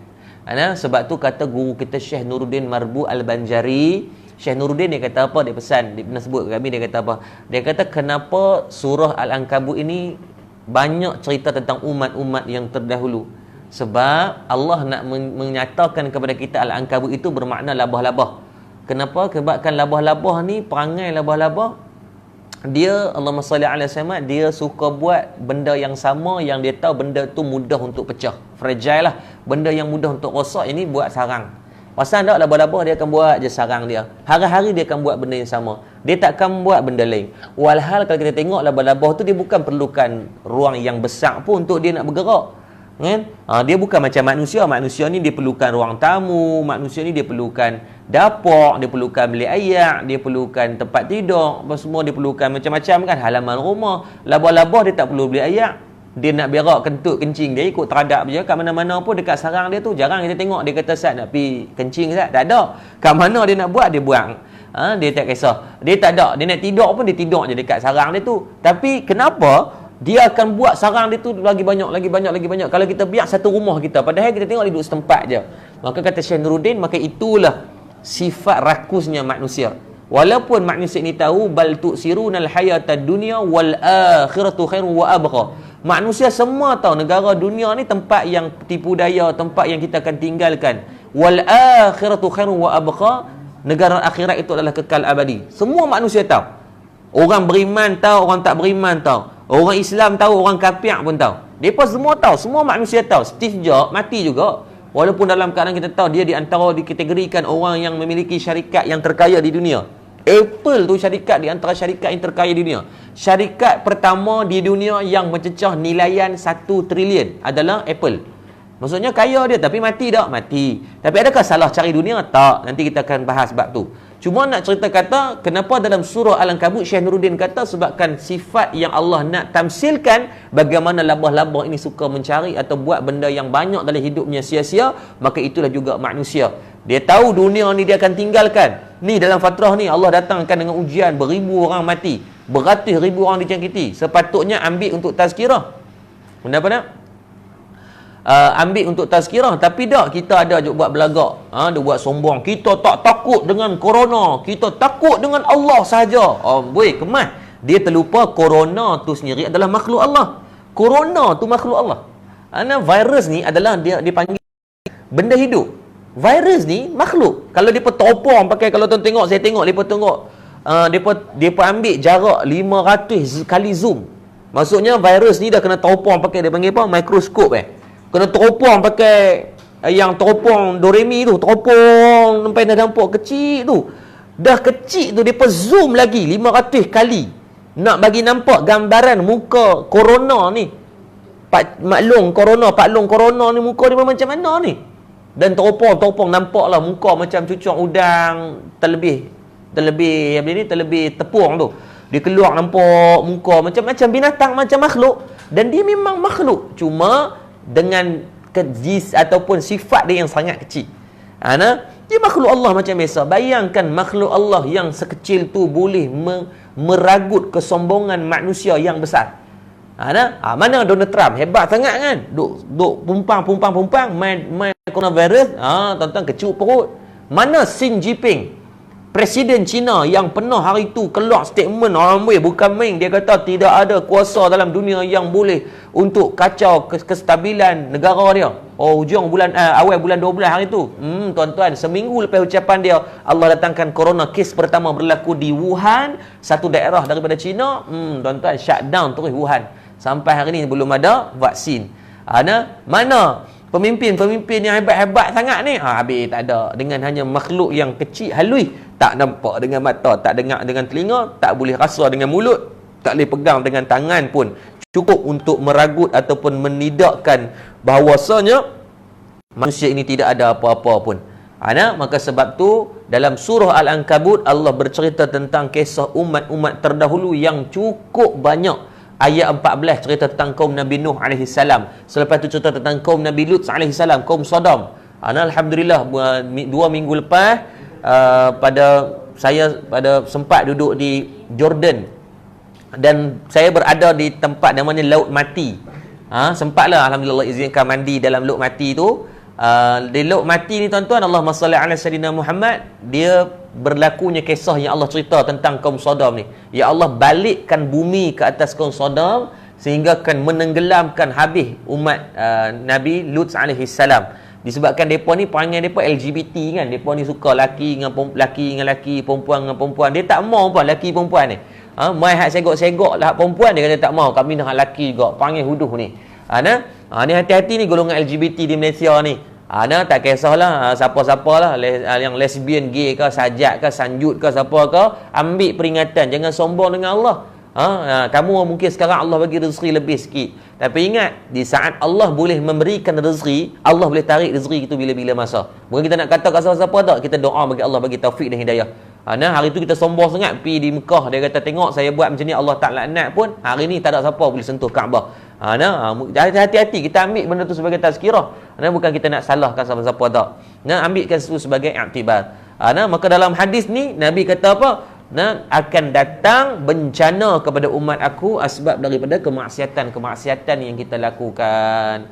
Sebab tu kata guru kita Syekh Nuruddin Marbu Al-Banjari, Syekh Nuruddin dia kata apa, dia pesan, dia pernah sebut ke kami, dia kata apa? Dia kata kenapa surah Al-Ankabut ini banyak cerita tentang umat-umat yang terdahulu? Sebab Allah nak menyatakan kepada kita Al-Ankabut itu bermakna labah-labah. Kenapa? Sebabkan labah-labah ni, perangai labah-labah, dia Allahumma salli ala Muhammad, dia suka buat benda yang sama yang dia tahu benda tu mudah untuk pecah, fragile lah, benda yang mudah untuk rosak. Ini buat sarang. Pasal tak labah-labah dia akan buat je sarang dia. Hari-hari dia akan buat benda yang sama. Dia tak akan buat benda lain. Walhal kalau kita tengok labah-labah tu, dia bukan perlukan ruang yang besar pun untuk dia nak bergerak. Kan? Dia bukan macam manusia. Manusia ni dia perlukan ruang tamu, manusia ni dia perlukan dapur, dia perlukan bilik air, dia perlukan tempat tidur, apa semua dia perlukan macam-macam kan, halaman rumah. Labah-labah dia tak perlu bilik air. Dia nak berak, kentut, kencing, dia ikut teradap je kat mana-mana pun dekat sarang dia tu. Jarang kita tengok dia kata Ustaz nak pergi kencing Ustaz, tak ada. Kat mana dia nak buat, dia buang. Dia tak kisah. Dia tak ada, dia nak tidur pun dia tidur je dekat sarang dia tu. Tapi kenapa dia akan buat sarang dia tu lagi banyak. Kalau kita biar satu rumah kita, padahal kita tengok dia duduk setempat je. Maka kata Syekh Nuruddin, maka itulah sifat rakusnya manusia. Walaupun manusia ini tahu bal tu'sirunal hayatad dunya wal akhiratu khairun wa abqa. Manusia semua tahu negara dunia ni tempat yang tipu daya, tempat yang kita akan tinggalkan. Wal akhiratu khairun wa abqa. Negara akhirat itu adalah kekal abadi. Semua manusia tahu. Orang beriman tahu, orang tak beriman tahu. Orang Islam tahu, orang kafir pun tahu. Depa semua tahu, semua manusia tahu. Steve Jobs mati juga. Walaupun dalam keadaan kita tahu dia di antara dikategorikan orang yang memiliki syarikat yang terkaya di dunia. Apple tu syarikat di antara syarikat yang terkaya di dunia. Syarikat pertama di dunia yang mencecah nilaian 1 trilion adalah Apple. Maksudnya kaya dia, tapi mati tak? Mati. Tapi adakah salah cari dunia? Tak. Nanti kita akan bahas bab tu. Cuma nak cerita kata, kenapa dalam surah Al-Ankabut Syekh Nuruddin kata sebabkan sifat yang Allah nak tamsilkan bagaimana labah-labah ini suka mencari atau buat benda yang banyak dalam hidupnya sia-sia, maka itulah juga manusia. Dia tahu dunia ni dia akan tinggalkan. Ni dalam fatrah ni Allah datangkan dengan ujian, beribu orang mati, beratus ribu orang dijangkiti. Sepatutnya ambil untuk tazkirah. Kenapa tak? Ambil untuk tazkirah, tapi tak, kita ada je buat belagak, dia buat sombong, kita tak takut dengan corona, kita takut dengan Allah sahaja. Boy, kemas. Dia terlupa corona tu sendiri adalah makhluk Allah. Corona tu makhluk Allah. Virus ni adalah dia dipanggil benda hidup. Virus ni makhluk. Kalau dia topong pakai, kalau tuan tengok, saya tengok dia tengok, dia ambil jarak 500 kali zoom. Maksudnya virus ni dah kena topong pakai, dia panggil apa? Mikroskop Kena teropong pakai yang teropong Doremi tu, teropong sampai dah nampak kecil tu. Dah kecil tu depa zoom lagi 500 kali nak bagi nampak gambaran muka corona ni. Pak long corona ni muka dia macam mana ni? Dan teropong nampaklah muka macam cucuk udang terlebih tepung tu. Dia keluar nampak muka macam binatang, macam makhluk, dan dia memang makhluk. Cuma dengan kejis ataupun sifat dia yang sangat kecil. Dia makhluk Allah macam biasa. Bayangkan makhluk Allah yang sekecil tu boleh meragut kesombongan manusia yang besar. Mana Donald Trump hebat sangat kan? Duk pumpang main coronavirus, tuan-tuan kecup perut. Mana Xi Jinping Presiden China yang pernah hari tu keluar statement, bukan main, dia kata tidak ada kuasa dalam dunia yang boleh untuk kacau kestabilan negara dia. Hujung bulan awal bulan 12 hari tu. Tuan-tuan, seminggu lepas ucapan dia, Allah datangkan corona, kes pertama berlaku di Wuhan, satu daerah daripada China. Tuan-tuan, shutdown terus Wuhan. Sampai hari ni belum ada vaksin. Mana pemimpin-pemimpin yang hebat-hebat sangat ni? Habis tak ada. Dengan hanya makhluk yang kecil, halus, tak nampak dengan mata, tak dengar dengan telinga, tak boleh rasa dengan mulut, tak boleh pegang dengan tangan pun, cukup untuk meragut ataupun menidakkan bahawasanya manusia ini tidak ada apa-apa pun. Maka sebab tu dalam surah Al-Ankabut Allah bercerita tentang kisah umat-umat terdahulu yang cukup banyak. Ayat 14 cerita tentang kaum Nabi Nuh AS. Selepas tu cerita tentang kaum Nabi Lut AS, kaum Sodom. Alhamdulillah 2 minggu lepas pada sempat duduk di Jordan dan saya berada di tempat namanya Laut Mati. Sempatlah alhamdulillah izinkan mandi dalam Laut Mati tu. Di Laut Mati ni tuan-tuan, Allahumma salli ala sayyidina Muhammad, dia berlakunya kisah yang Allah cerita tentang kaum Sodom ni. Ya Allah balikkan bumi ke atas kaum Sodom sehingga akan menenggelamkan habis umat Nabi Lut alaihi salam. Disebabkan mereka ni perangai mereka LGBT kan. Mereka ni suka laki dengan laki, perempuan dengan perempuan. Dia tak mau apa laki perempuan ni. Mai hak segok-segok lah perempuan, dia kata tak mau. Kami nak laki juga. Perangai huduh ni. Ni hati-hati ni golongan LGBT di Malaysia ni. Tak kisahlah siapa-siapa lah, yang lesbian, gay ke, sajak ke, sanjut ke, siapa ke, ambil peringatan. Jangan sombong dengan Allah. Kamu mungkin sekarang Allah bagi rezeki lebih sikit, tapi ingat, di saat Allah boleh memberikan rezeki, Allah boleh tarik rezeki itu bila-bila masa. Bukan kita nak kata kat siapa-siapa tak, kita doa bagi Allah bagi taufik dan hidayah. Hari tu kita sombong sangat pergi di Mekah, dia kata tengok saya buat macam ni Allah tak laknat pun, hari ni tak ada siapa boleh sentuh Kaabah. Hati-hati kita ambil benda tu sebagai tazkirah. Bukan kita nak salahkan siapa-siapa tak. Ambilkan itu sebagai iktibar. Maka dalam hadis ni Nabi kata apa? Akan datang bencana kepada umat aku asbab daripada kemaksiatan yang kita lakukan.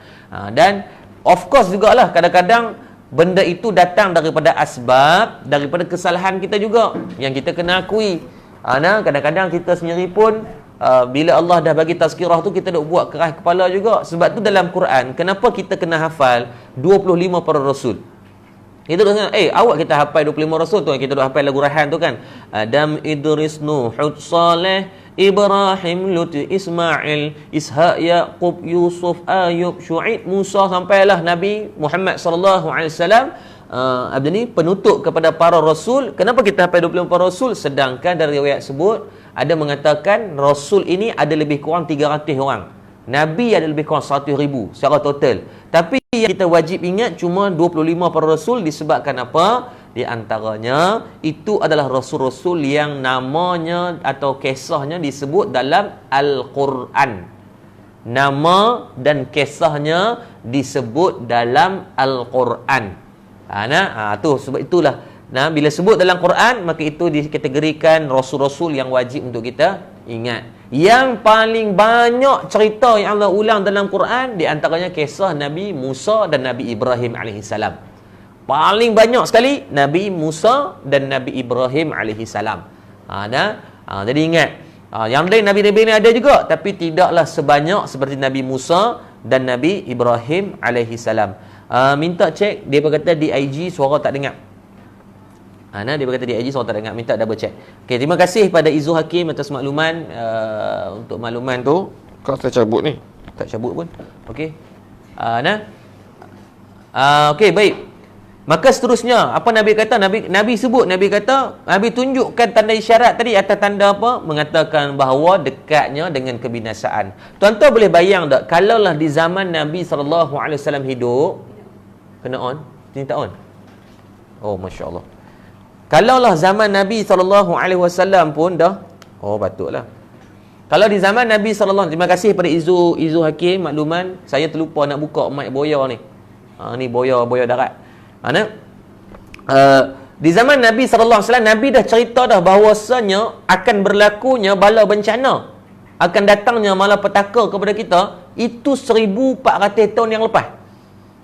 Dan of course jugalah kadang-kadang benda itu datang daripada asbab, daripada kesalahan kita juga yang kita kena akui. Kadang-kadang kita sendiri pun bila Allah dah bagi tazkirah tu, kita nak buat keras kepala juga. Sebab tu dalam Quran, kenapa kita kena hafal 25 para rasul? Kita dah awak kita hafal 25 rasul tu, kita dah hafal lagu Raihan tu kan. Adam, Idris, Nuh, Hud, Saleh, Ibrahim, Lut, Ismail, Ishaq, Yaqub, Yusuf, Ayub, Syuaib, Musa, sampailah Nabi Muhammad sallallahu alaihi wasallam. Ni penutup kepada para rasul. Kenapa kita hafal 24 rasul? Sedangkan dari riwayat sebut ada mengatakan rasul ini ada lebih kurang 300 orang. Nabi ada lebih kurang 100,000 secara total. Tapi yang kita wajib ingat cuma 25 para rasul. Disebabkan apa? Di antaranya itu adalah rasul-rasul yang namanya atau kisahnya disebut dalam Al-Quran. Nama dan kisahnya disebut dalam Al-Quran. Tu sebab itulah bila sebut dalam Quran, maka itu dikategorikan rasul-rasul yang wajib untuk kita ingat. Yang paling banyak cerita yang Allah ulang dalam Quran, di antaranya kisah Nabi Musa dan Nabi Ibrahim alaihissalam. Paling banyak sekali Nabi Musa dan Nabi Ibrahim alaihissalam. Jadi ingat, yang lain Nabi-Nabi ni ada juga, tapi tidaklah sebanyak seperti Nabi Musa dan Nabi Ibrahim alaihissalam. Minta cek, dia berkata di IG suara tak dengar. Dia berkata di IG suara tak dengar, minta double check. Okey, terima kasih pada Izu Hakim atas makluman. Untuk makluman tu, kau tak cabut ni. Tak cabut pun. Okey. Okey, baik. Maka seterusnya, apa Nabi kata? Nabi sebut, Nabi kata, Nabi tunjukkan tanda isyarat tadi. Atas tanda apa? Mengatakan bahawa dekatnya dengan kebinasaan. Tuan-tuan boleh bayang tak, kalaulah di zaman Nabi SAW hidup, kena on? Ini tak on? Oh, Masya Allah. Kalaulah zaman Nabi SAW pun dah, patutlah. Kalau di zaman Nabi SAW, terima kasih pada Izu Hakim makluman, saya terlupa nak buka mic boya ni. Ni boya darat. Di zaman Nabi SAW, Nabi dah cerita dah bahawasanya akan berlakunya bala bencana, akan datangnya malapetaka kepada kita, itu 1400 tahun yang lepas.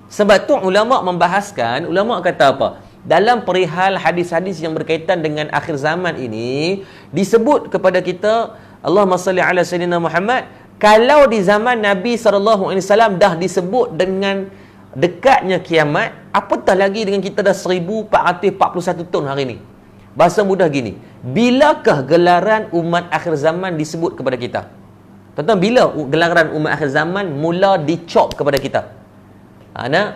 Sebab tu ulama membahaskan, ulama kata apa? dalam perihal hadis-hadis yang berkaitan dengan akhir zaman ini, disebut kepada kita, Allahumma salli ala sayyidina Muhammad, kalau di zaman Nabi SAW dah disebut dengan dekatnya kiamat, apatah lagi dengan kita dah 1441 tahun hari ini. Bahasa mudah gini, bilakah gelaran umat akhir zaman disebut kepada kita? Tuan-tuan, bila gelaran umat akhir zaman mula dicop kepada kita?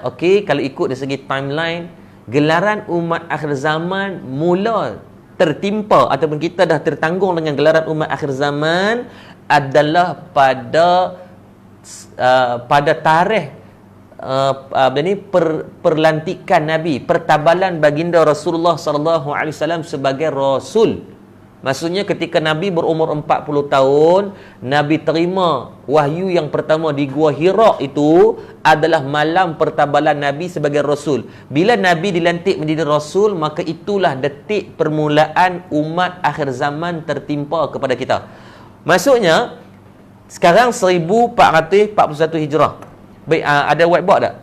Okey, kalau ikut dari segi timeline, gelaran umat akhir zaman mula tertimpa ataupun kita dah tertanggung dengan gelaran umat akhir zaman adalah pada tarikh perlantikan Nabi, pertabalan baginda Rasulullah sallallahu alaihi wasallam sebagai rasul. Maksudnya ketika Nabi berumur 40 tahun, Nabi terima wahyu yang pertama di Gua Hira, itu adalah malam pertabalan Nabi sebagai Rasul. Bila Nabi dilantik menjadi Rasul, maka itulah detik permulaan umat akhir zaman tertimpa kepada kita. Maksudnya, sekarang 1441 Hijrah. Baik, ada whiteboard tak?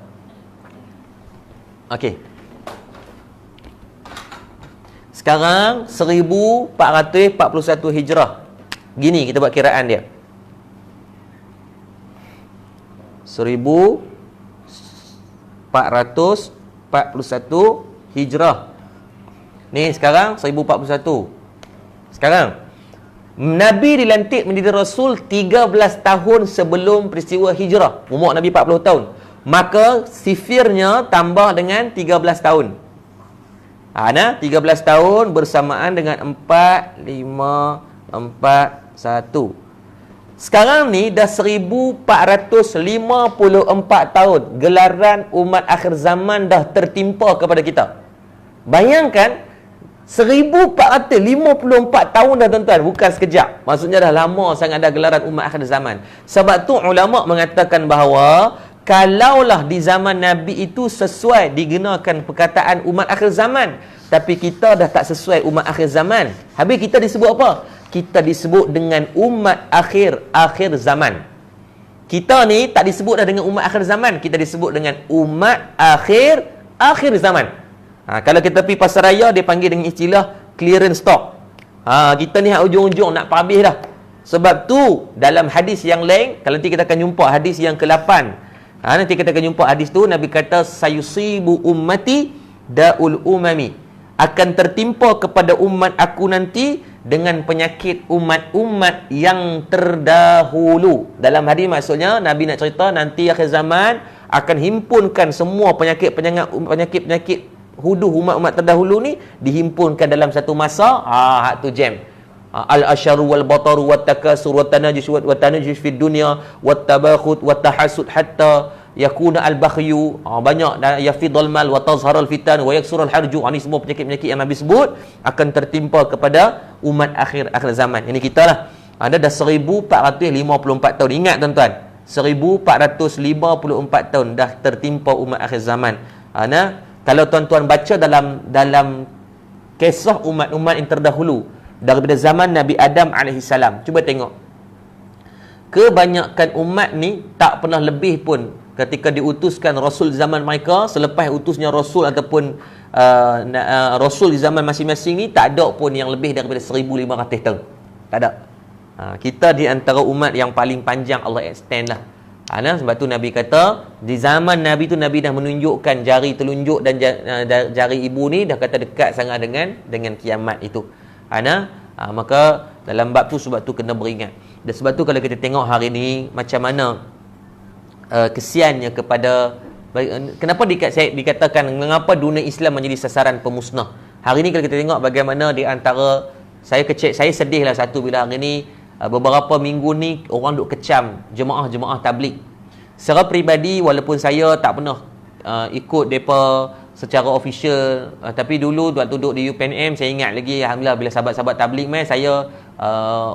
Okey. Sekarang 1441 Hijrah. Gini kita buat kiraan dia. 1441 Hijrah. Ni sekarang 1041. Sekarang Nabi dilantik menjadi Rasul 13 tahun sebelum peristiwa Hijrah. Umur Nabi 40 tahun. Maka sifirnya tambah dengan 13 tahun. 13 tahun bersamaan dengan 4, 5, 4, 1. Sekarang ni dah 1454 tahun. Gelaran umat akhir zaman dah tertimpa kepada kita. Bayangkan, 1454 tahun dah tuan-tuan. Bukan sekejap. Maksudnya dah lama sangat dah gelaran umat akhir zaman. Sebab tu ulama' mengatakan bahawa kalaulah di zaman Nabi itu sesuai digunakan perkataan umat akhir zaman, tapi kita dah tak sesuai umat akhir zaman, habis kita disebut apa? Kita disebut dengan umat akhir zaman. Kita ni tak disebut dah dengan umat akhir zaman, kita disebut dengan umat akhir zaman. Kalau kita pergi pasar raya, dia panggil dengan istilah clearance stock. Kita ni ujung-ujung nak habis dah. Sebab tu dalam hadis yang lain, kalau nanti kita akan jumpa hadis yang ke-8, nanti kita akan jumpa hadis tu, Nabi kata sayusibu ummati daul umami, akan tertimpa kepada umat aku nanti dengan penyakit umat-umat yang terdahulu. Dalam hadis maksudnya Nabi nak cerita nanti akhir zaman akan himpunkan semua penyakit-penyakit huduh umat-umat terdahulu ni, dihimpunkan dalam satu masa. Hak tu jam. Al-asharu wal-bataru wat-takasur wat-tanajus fid dunya wat-tabakhut wat-tahassud hatta yakuna al-bakhyu, banyak yafidul mal wa tazharul fitan wa yaksurul harju. Ini semua penyakit-penyakit yang Nabi sebut akan tertimpa kepada umat akhir zaman. Ini kita lah. Ada dah 1454 tahun. Ingat tuan-tuan, 1454 tahun dah tertimpa umat akhir zaman. Kalau tuan-tuan baca dalam kisah umat-umat yang terdahulu daripada zaman Nabi Adam AS, cuba tengok, kebanyakan umat ni tak pernah lebih pun ketika diutuskan Rasul di zaman mereka. Selepas utusnya Rasul ataupun Rasul di zaman masing-masing ni, tak ada pun yang lebih daripada 1500 tahun. Tak ada. Kita di antara umat yang paling panjang Allah extend lah. Sebab tu Nabi kata, di zaman Nabi tu Nabi dah menunjukkan jari telunjuk dan jari ibu ni dah kata dekat sangat dengan kiamat itu. Maka dalam bab tu, sebab tu kena beringat. Dan sebab tu kalau kita tengok hari ni macam mana kesiannya kepada, kenapa dikatakan mengapa dunia Islam menjadi sasaran pemusnah. Hari ni kalau kita tengok bagaimana di antara saya sedih lah satu bila hari ni beberapa minggu ni orang duk kecam jemaah tabligh. Secara peribadi, walaupun saya tak pernah ikut depa secara official, tapi dulu waktu duduk di UPNM, saya ingat lagi, alhamdulillah, bila sahabat-sahabat tabligh saya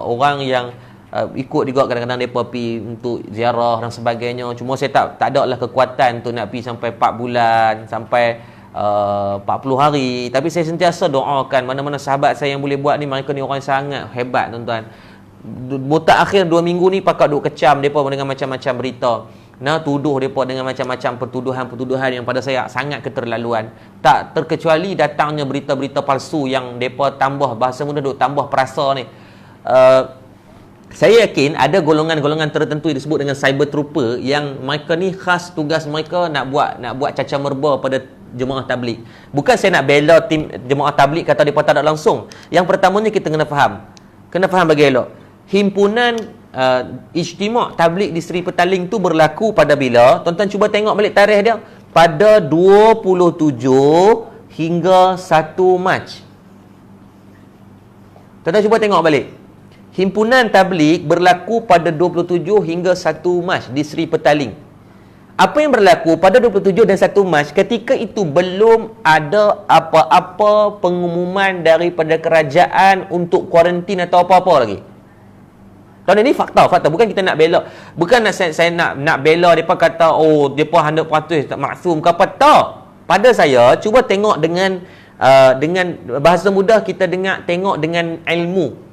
orang yang ikut juga kadang-kadang mereka pergi untuk ziarah dan sebagainya. Cuma saya tak ada lah kekuatan untuk nak pergi sampai 4 bulan, sampai 40 hari. Tapi saya sentiasa doakan mana-mana sahabat saya yang boleh buat ni, mereka ni orang sangat hebat tuan-tuan. Mutakhir 2 minggu ni pakat duk kecam mereka dengan macam-macam berita. tuduh mereka dengan macam-macam pertuduhan-pertuduhan yang pada saya sangat keterlaluan. Tak terkecuali datangnya berita-berita palsu yang mereka tambah, bahasa mudah duk tambah perasa ni. Saya yakin ada golongan-golongan tertentu yang disebut dengan cyber trooper yang mereka ni khas tugas mereka nak buat cacar merba pada jemaah tabligh. Bukan saya nak bela tim jemaah tabligh kata mereka tak ada langsung. Yang pertamanya kita kena faham bagi elok. Himpunan Ijtima' Tabligh di Seri Petaling tu berlaku pada bila? Tuan-tuan cuba tengok balik tarikh dia. Pada 27 hingga 1 Mac. Tuan-tuan cuba tengok balik. Himpunan Tabligh berlaku pada 27 hingga 1 Mac di Seri Petaling. Apa yang berlaku pada 27 dan 1 Mac, ketika itu belum ada apa-apa pengumuman daripada kerajaan untuk kuarantin atau apa-apa lagi. Tuan, ini fakta. Bukan kita nak bela. Bukan saya nak bela mereka kata, oh, mereka 100% tak maksum ke apa. Tak. Pada saya, cuba tengok dengan bahasa mudah kita tengok dengan ilmu.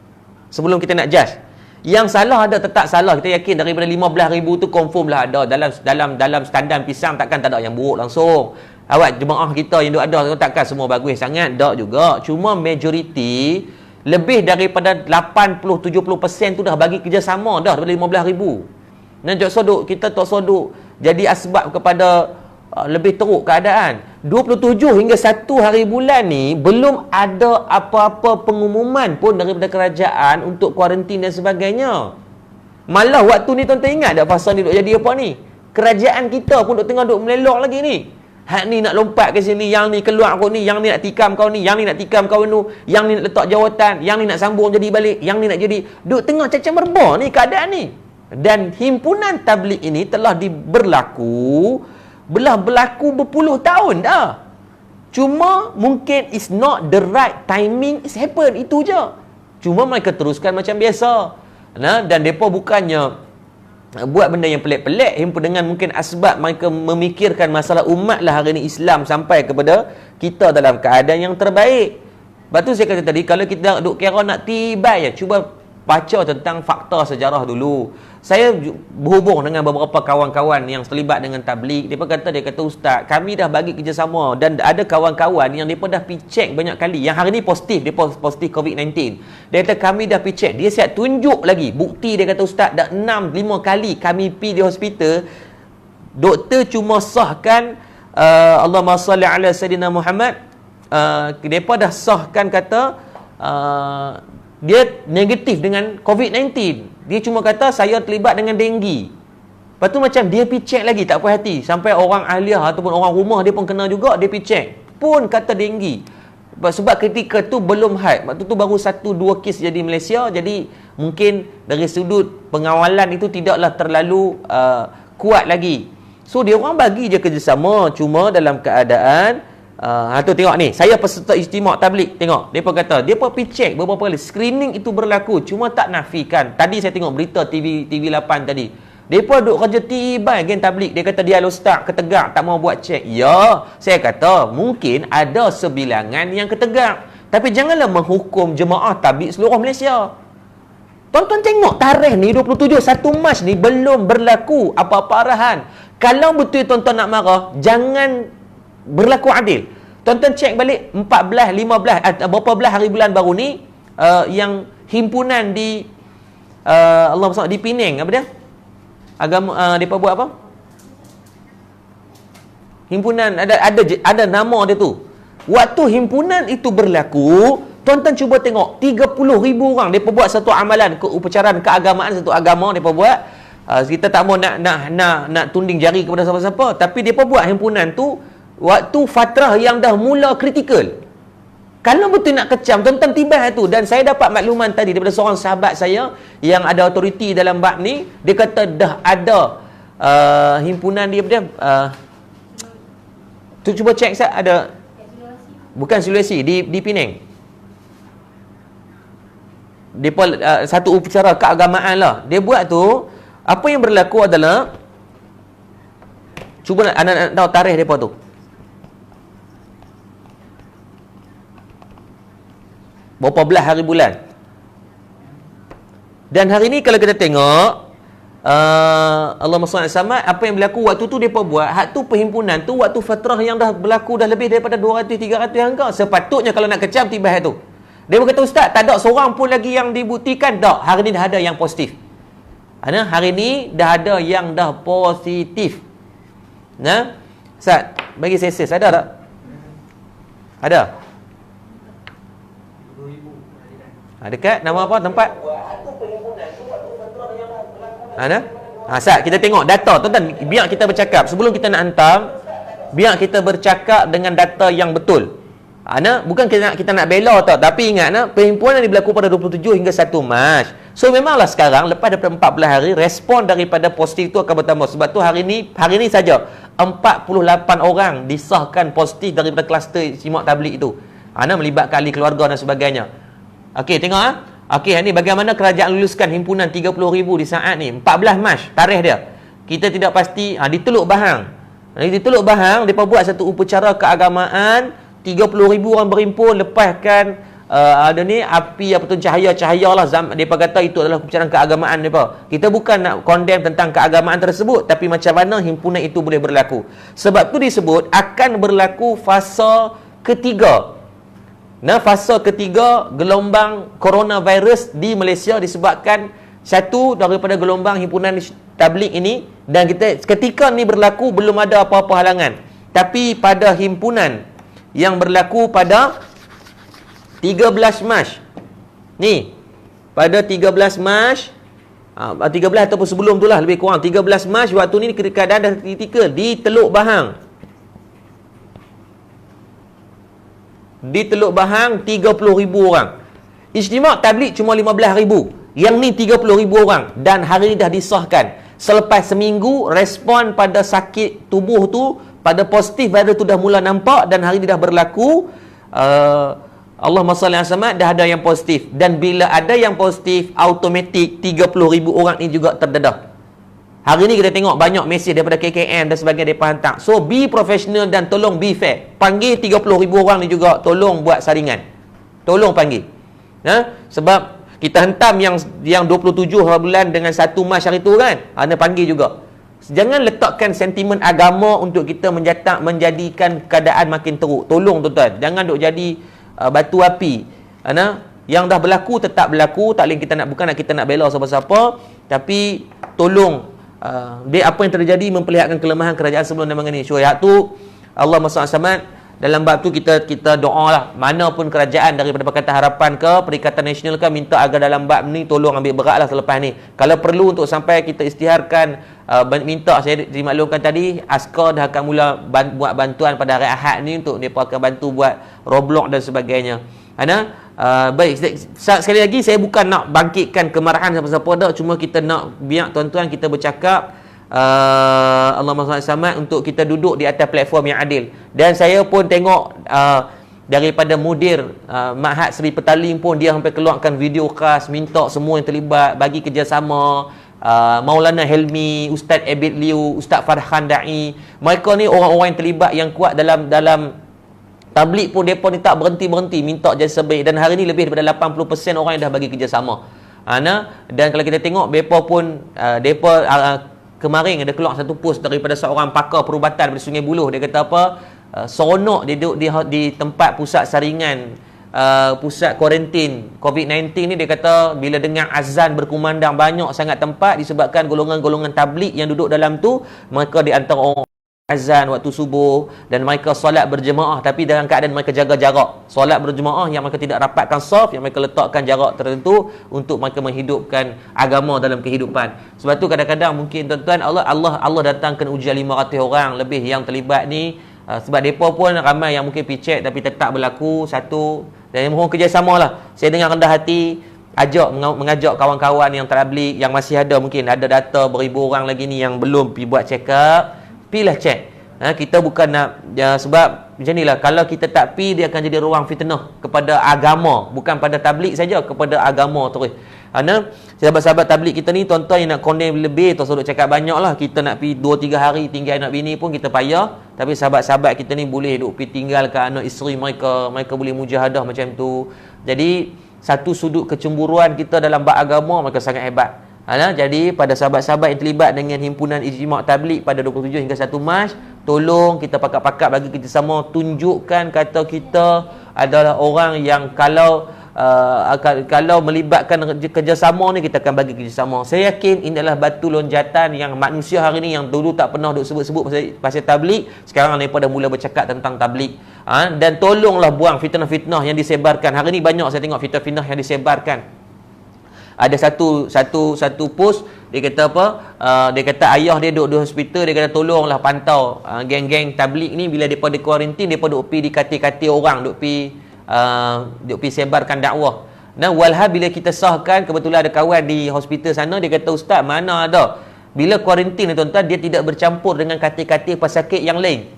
Sebelum kita nak judge. Yang salah ada tetap salah. Kita yakin daripada 15,000 tu confirm lah ada. Dalam standar pisang takkan tak ada yang buruk langsung. Awak jemaah kita yang ada takkan semua bagus sangat. Tak juga. Cuma majoriti lebih daripada 80-70% tu dah bagi kerjasama dah daripada 15,000. Dan kita tak soduk jadi asbab kepada lebih teruk keadaan. 27 hingga 1 hari bulan ni belum ada apa-apa pengumuman pun daripada kerajaan untuk kuarantin dan sebagainya. Malah waktu ni tuan-tuan ingat tak pasal ni duk jadi apa ni? Kerajaan kita pun duk tengah duk melelok lagi ni. Hak ni nak lompat ke sini, yang ni keluar kau ni, yang ni nak tikam kau ni, yang ni nak tikam kau ni, yang ni nak letak jawatan, yang ni nak sambung jadi balik, yang ni nak jadi. Duk tengah cacar merba ni keadaan ni. Dan himpunan tabligh ini telah berlaku berpuluh tahun dah. Cuma mungkin it's not the right timing, it's happen, itu je. Cuma mereka teruskan macam biasa. Dan mereka bukannya buat benda yang pelik-pelik dengan mungkin asbab mereka memikirkan masalah umat lah hari ni Islam sampai kepada kita dalam keadaan yang terbaik. Lepas tu saya kata tadi, kalau kita duk kira nak tiba ya, cuba baca tentang fakta sejarah dulu. Saya berhubung dengan beberapa kawan-kawan yang terlibat dengan tabligh. Dia kata, ustaz, kami dah bagi kerjasama dan ada kawan-kawan yang mereka dah pergi check banyak kali. Yang hari ni positif, dia positif COVID-19. Dia kata kami dah pergi check. Dia siap tunjuk lagi bukti. Dia kata, ustaz, dah 6-5 kali kami pergi di hospital. Doktor cuma sahkan Allahumma salli ala Sayyidina Muhammad. Mereka dah sahkan kata dia negatif dengan COVID-19. Dia cuma kata saya terlibat dengan denggi. Lepas tu macam dia pergi check lagi, tak puas hati. Sampai orang ahliah ataupun orang rumah dia pun kena juga, dia pergi check. Pun kata denggi. Sebab ketika tu belum had. Waktu tu baru 1-2 kes jadi Malaysia. Jadi mungkin dari sudut pengawalan itu tidaklah terlalu kuat lagi. So dia orang bagi je kerjasama. Cuma dalam keadaan tu tengok ni, saya peserta Ijtima' Tabligh, tengok depa kata depa pergi check beberapa kali, screening itu berlaku, cuma tak nafikan. Tadi saya tengok berita TV8 tadi, depa duk kerja tiba gen tabligh, dia kata dia ustaz ketegak tak mau buat check. Ya, saya kata mungkin ada sebilangan yang ketegak, tapi janganlah menghukum jemaah tabligh seluruh Malaysia. Tuan-tuan tengok tarikh ni 27 1 Mac ni belum berlaku apa-apa arahan. Kalau betul tuan-tuan nak marah, jangan berlaku adil. Tuan-tuan cek balik 14, 15 berapa belas hari bulan baru ni yang himpunan di Allah SWT di Penang, apa dia? Agama depa buat apa? Himpunan ada nama dia tu. Waktu himpunan itu berlaku, tuan-tuan cuba tengok 30,000 orang depa buat satu amalan upacaran keagamaan, satu agama depa buat. Kita tak mau nak tunding jari kepada siapa-siapa, tapi depa buat himpunan tu waktu fatrah yang dah mula kritikal. Kalau betul nak kecam, tuan-tuan tiba tu. Dan saya dapat makluman tadi daripada seorang sahabat saya yang ada autoriti dalam bab ni. Dia kata dah ada himpunan dia tu cuba cek saya ada. Bukan Sulawesi, di Penang. Dia satu upacara keagamaan lah. Dia buat tu, apa yang berlaku adalah, cuba nak tahu tarikh depa tu. Berapa belas hari bulan. Dan hari ni kalau kita tengok Allahumma salli sama, apa yang berlaku waktu tu depa buat, hak tu perhimpunan tu waktu fatrah yang dah berlaku dah lebih daripada 200 300 angka. Sepatutnya kalau nak kecam tibah tu. Dia berkata, ustaz, tak ada seorang pun lagi yang dibuktikan. Tak, hari ni dah ada yang positif. Hari ni dah ada yang dah positif. Nah, ustaz, bagi ses ada tak? Ada? Dekat nama apa tempat? Ada? Ustaz, kita tengok data tuan-tuan, biar kita bercakap sebelum kita nak hantar, biar kita bercakap dengan data yang betul. Bukan kita nak bela tau, tapi ingat perhimpunan ini berlaku pada 27 hingga 1 Mac. So memanglah sekarang lepas daripada 14 hari respon daripada positif itu akan bertambah. Sebab tu hari ni saja 48 orang disahkan positif daripada kluster simak tabligh itu. Melibatkan ahli keluarga dan sebagainya. Okey, tengok Okey, ni bagaimana kerajaan luluskan himpunan 30,000 di saat ni 14 Mac tarikh dia. Kita tidak pasti di Teluk Bahang. Di Teluk Bahang depa buat satu upacara keagamaan, 30,000 orang berhimpun lepaskan ada ni api apa tu cahaya lah. Depa kata itu adalah upacara keagamaan depa. Kita bukan nak condemn tentang keagamaan tersebut, tapi macam mana himpunan itu boleh berlaku. Sebab tu disebut akan berlaku fasa ketiga. Fasa ketiga gelombang coronavirus di Malaysia disebabkan satu daripada gelombang himpunan tabligh ini, dan ketika ni berlaku belum ada apa-apa halangan. Tapi pada himpunan yang berlaku pada 13 Mac ni, pada 13 Mac 13 ataupun sebelum tu lah lebih kurang 13 Mac waktu ni keadaan dah kritikal di Teluk Bahang. Di Teluk Bahang 30,000 orang. Ijtimak tabligh cuma 15,000. Yang ni 30,000 orang, dan hari ni dah disahkan. Selepas seminggu respon pada sakit tubuh tu, pada positif virus tu dah mula nampak, dan hari ni dah berlaku. Allahumma salli alaihi wasallam, dah ada yang positif. Dan bila ada yang positif, automatik 30,000 orang ni juga terdedah. Hari ni kita tengok banyak mesej daripada KKM dan sebagainya mereka hantar. So be professional dan tolong be fair. Panggil 30,000 orang ni juga, tolong buat saringan. Tolong panggil. Sebab kita hentam yang 27 bulan dengan 1 Mac hari tu kan. Anda panggil juga. Jangan letakkan sentimen agama untuk kita menjadikan keadaan makin teruk. Tolong tuan-tuan, jangan duk jadi batu api. Yang dah berlaku tetap berlaku. Tak boleh kita nak bela siapa-siapa, tapi tolong apa yang terjadi memperlihatkan kelemahan kerajaan sebelum dan mengenai. So ayat tu Allah SWT dalam bab tu kita doa lah, mana pun kerajaan daripada Pakatan Harapan ke Perikatan Nasional ke, minta agar dalam bab ni tolong ambil berat lah selepas ni. Kalau perlu untuk sampai kita isytiharkan, minta, saya dimaklumkan tadi askar dah akan mula buat bantuan pada hari Ahad ni untuk mereka akan bantu buat Roblox dan sebagainya. Baik, sekali lagi saya bukan nak bangkitkan kemarahan siapa-siapa dah, cuma kita nak biar tuan-tuan kita bercakap Allahumma salli sama untuk kita duduk di atas platform yang adil. Dan saya pun tengok daripada mudir Ma'had Seri Petaling pun dia sampai keluarkan video khas minta semua yang terlibat bagi kerjasama. Maulana Helmi, Ustaz Abid Liu, Ustaz Farhan Da'i, mereka ni orang-orang yang terlibat yang kuat dalam tabligh pun mereka ni tak berhenti-berhenti minta jadi sebaik, dan hari ni lebih daripada 80% orang yang dah bagi kerjasama. Dan kalau kita tengok mereka pun kemarin ada keluar satu post daripada seorang pakar perubatan dari Sungai Buloh. Dia kata apa, seronok dia duduk di tempat pusat saringan, pusat kuarantin COVID-19 ni. Dia kata bila dengar azan berkumandang banyak sangat tempat, disebabkan golongan-golongan tabligh yang duduk dalam tu, mereka di antara orang azan waktu subuh, dan mereka solat berjemaah tapi dalam keadaan mereka jaga jarak. Solat berjemaah yang mereka tidak rapatkan saf, yang mereka letakkan jarak tertentu untuk mereka menghidupkan agama dalam kehidupan. Sebab tu kadang-kadang mungkin tuan-tuan Allah datangkan ujian 500 orang lebih yang terlibat ni, sebab mereka pun ramai yang mungkin picek tapi tetap berlaku satu, dan mohon kerjasama lah. Saya dengan rendah hati mengajak kawan-kawan yang tabligh yang masih ada, mungkin ada data beribu orang lagi ni yang belum pergi buat check up, pilah cek. Kita bukan nak sebab macam inilah, kalau kita tak pi, dia akan jadi ruang fitnah kepada agama, bukan pada tabligh saja, kepada agama terus. Sahabat-sahabat tabligh kita ni, tuan-tuan yang nak condemn lebih, tuan duk cakap banyak lah, kita nak pi 2-3 hari tinggal anak bini pun kita payah, tapi sahabat-sahabat kita ni boleh duk pi tinggalkan anak isteri mereka boleh mujahadah macam tu. Jadi satu sudut kecemburuan kita dalam bab agama mereka sangat hebat. Jadi pada sahabat-sahabat yang terlibat dengan himpunan Ijtima' Tabligh pada 27 hingga 1 Mac, tolong kita pakat-pakat bagi kerjasama, tunjukkan kata kita adalah orang yang kalau melibatkan kerjasama ni, kita akan bagi kerjasama. Saya yakin ini adalah batu lonjatan yang manusia hari ni yang dulu tak pernah duk sebut-sebut pasal tabligh, sekarang mereka dah mula bercakap tentang tabligh. Dan tolonglah buang fitnah-fitnah yang disebarkan. Hari ni banyak saya tengok fitnah-fitnah yang disebarkan. Ada satu post, dia kata apa? Dia kata ayah dia duduk di hospital, dia kata tolonglah pantau geng-geng tabligh ni bila depa di kuarantin, depa duk pi dikati-kati orang, duk pi sebarkan dakwah. Dan walhal bila kita sahkan, kebetulan ada kawan di hospital sana, dia kata ustaz mana ada bila kuarantin ni tuan-tuan, dia tidak bercampur dengan kati-kati pesakit yang lain.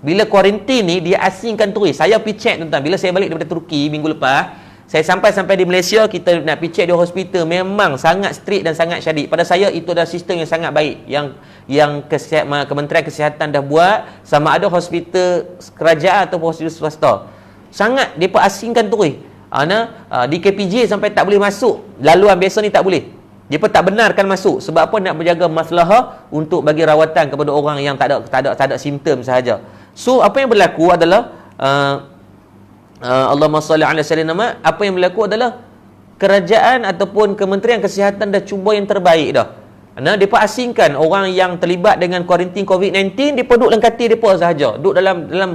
Bila kuarantin ni dia asingkan terus. Saya pi check tuan-tuan, bila saya balik daripada Turki minggu lepas, saya sampai di Malaysia, kita nak pergi check di hospital, memang sangat strict dan sangat syadid. Pada saya itu adalah sistem yang sangat baik yang Kementerian Kesihatan dah buat, sama ada hospital kerajaan atau hospital swasta. Sangat depa asingkan terus. Di KPJ sampai tak boleh masuk. Laluan biasa ni tak boleh. Depa tak benarkan masuk. Sebab apa? Nak menjaga maslahah untuk bagi rawatan kepada orang yang tak ada simptom sahaja. So apa yang berlaku adalah Allahumma salli ala sayyidina, apa yang berlaku adalah kerajaan ataupun Kementerian Kesihatan dah cuba yang terbaik dah. Depa asingkan orang yang terlibat dengan kuarantin COVID-19, depa duduk dalam katil depa sahaja, duduk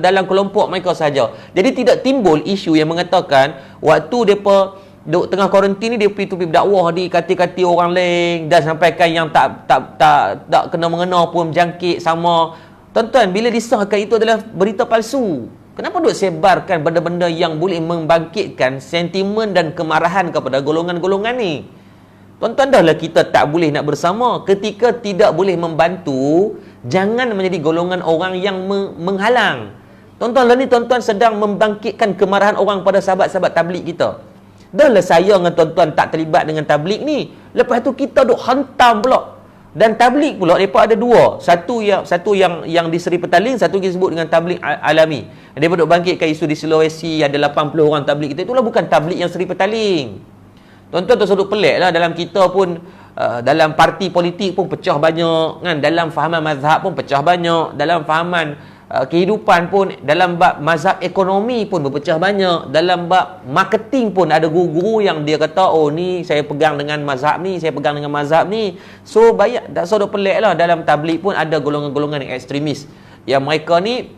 dalam kelompok mereka sahaja. Jadi tidak timbul isu yang mengatakan waktu depa duduk tengah kuarantin ni dia pergi berdakwah di katil-katil orang lain dan sampaikan yang tak kena mengena pun berjangkit sama. Tuan-tuan, bila disahkan itu adalah berita palsu. Kenapa duk sebarkan benda-benda yang boleh membangkitkan sentimen dan kemarahan kepada golongan-golongan ni? Tuan-tuan, dahlah kita tak boleh nak bersama. Ketika tidak boleh membantu, jangan menjadi golongan orang yang menghalang. Tuan-tuan, lah ni tuan-tuan sedang membangkitkan kemarahan orang pada sahabat-sahabat tabligh kita. Dahlah saya dengan tuan-tuan tak terlibat dengan tabligh ni. Lepas tu kita duk hantam pula. Dan tabligh pula mereka ada dua. Satu yang di Seri Petaling, satu disebut dengan tabligh alami. Dia duk bangkitkan isu di Sulawesi ada 80 orang tabligh kita. Itulah bukan tabligh yang Seri Petaling. Tuan-tuan tu sudut pelik lah. Dalam kita pun dalam parti politik pun pecah banyak kan? Dalam fahaman mazhab pun pecah banyak. Dalam fahaman kehidupan pun, dalam bab mazhab ekonomi pun berpecah banyak. Dalam bab marketing pun ada guru-guru yang dia kata, oh ni saya pegang dengan mazhab ni, saya pegang dengan mazhab ni. So banyak, tak sudut pelik lah. Dalam tabligh pun ada golongan-golongan yang ekstremis, yang mereka ni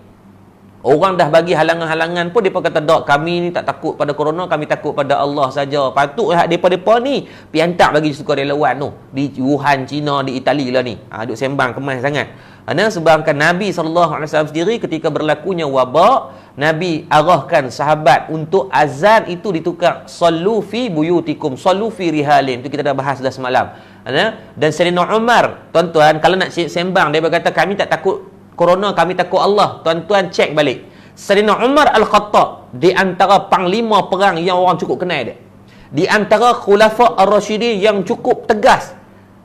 orang dah bagi halangan-halangan pun mereka kata, dok, kami ni tak takut pada corona, kami takut pada Allah saja. Patut mereka ni piantak bagi sukarelawan tu di Wuhan, China, di Itali lah ni. Duk sembang kemas sangat. Sebabkan Nabi SAW sendiri ketika berlakunya wabak, Nabi arahkan sahabat untuk azan itu ditukar, sallu fi buyutikum, sallu fi rihalin. Itu kita dah bahas dah semalam. Dan Sayyidina Umar, tuan-tuan, kalau nak sembang dia berkata kami tak takut corona, kami takut Allah. Tuan-tuan cek balik, Sayyidina Umar Al-Khattab di antara panglima perang yang orang cukup kenal dia, di antara khulafa ar-rasyidin yang cukup tegas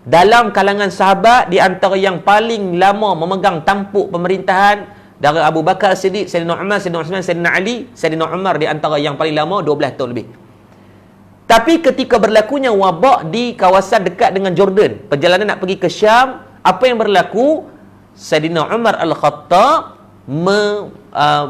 dalam kalangan sahabat, di antara yang paling lama memegang tampuk pemerintahan dari Abu Bakar Siddiq, Sayyidina Umar, Sayyidina Uthman, Sayyidina Ali. Sayyidina Umar di antara yang paling lama 12 tahun lebih. Tapi ketika berlakunya wabak di kawasan dekat dengan Jordan, perjalanan nak pergi ke Syam, apa yang berlaku? Sayyidina Umar Al-Khattab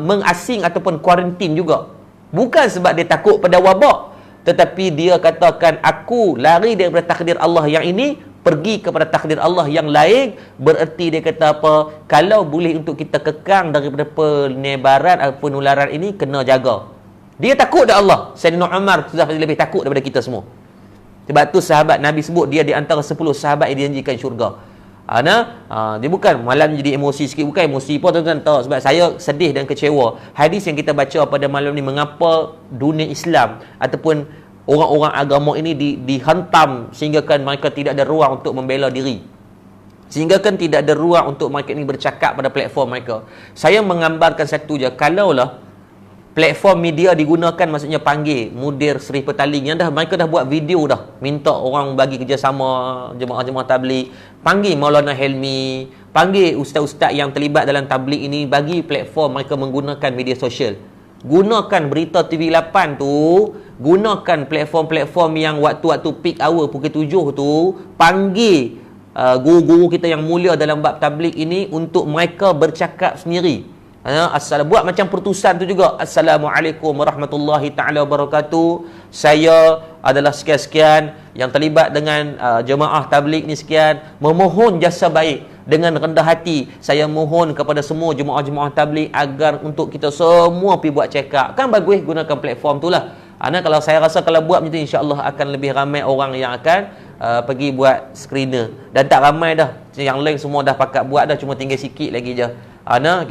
mengasing ataupun kuarantin juga. Bukan sebab dia takut pada wabak, tetapi dia katakan, aku lari daripada takdir Allah yang ini, pergi kepada takdir Allah yang lain. Bererti dia kata apa? Kalau boleh untuk kita kekang daripada penyebaran atau penularan ini, kena jaga. Dia takut dah Allah. Sayyidina Umar sudah lebih takut daripada kita semua. Sebab tu sahabat Nabi sebut dia di antara 10 sahabat yang dijanjikan syurga. Dia bukan malam jadi emosi sikit, bukan emosi pun tuan-tuan tahu. Sebab saya sedih dan kecewa hadis yang kita baca pada malam ni, mengapa dunia Islam ataupun orang-orang agama ini dihantam sehingga kan mereka tidak ada ruang untuk membela diri, sehingga kan tidak ada ruang untuk mereka ini bercakap pada platform mereka. Saya menggambarkan satu je, kalaulah platform media digunakan, maksudnya panggil mudir Seri Petaling yang mereka dah buat video dah, minta orang bagi kerjasama jemaah-jemaah tabligh, panggil Maulana Helmi, panggil ustaz-ustaz yang terlibat dalam tabligh ini, bagi platform mereka menggunakan media sosial. Gunakan berita TV8 tu, gunakan platform-platform yang waktu-waktu peak hour pukul 7 tu, panggil guru-guru kita yang mulia dalam bab tabligh ini untuk mereka bercakap sendiri. Buat macam pertusan tu juga. Assalamualaikum warahmatullahi ta'ala wabarakatuh. Saya adalah sekian-sekian yang terlibat dengan jemaah tabligh ni sekian. Memohon jasa baik dengan rendah hati. Saya mohon kepada semua jemaah-jemaah tabligh agar untuk kita semua pergi buat check up. Kan bagus gunakan platform tu lah. Kalau saya rasa kalau buat macam tu, insya-Allah akan lebih ramai orang yang akan pergi buat screener. Dan tak ramai dah. Yang lain semua dah pakat buat dah, cuma tinggal sikit lagi je.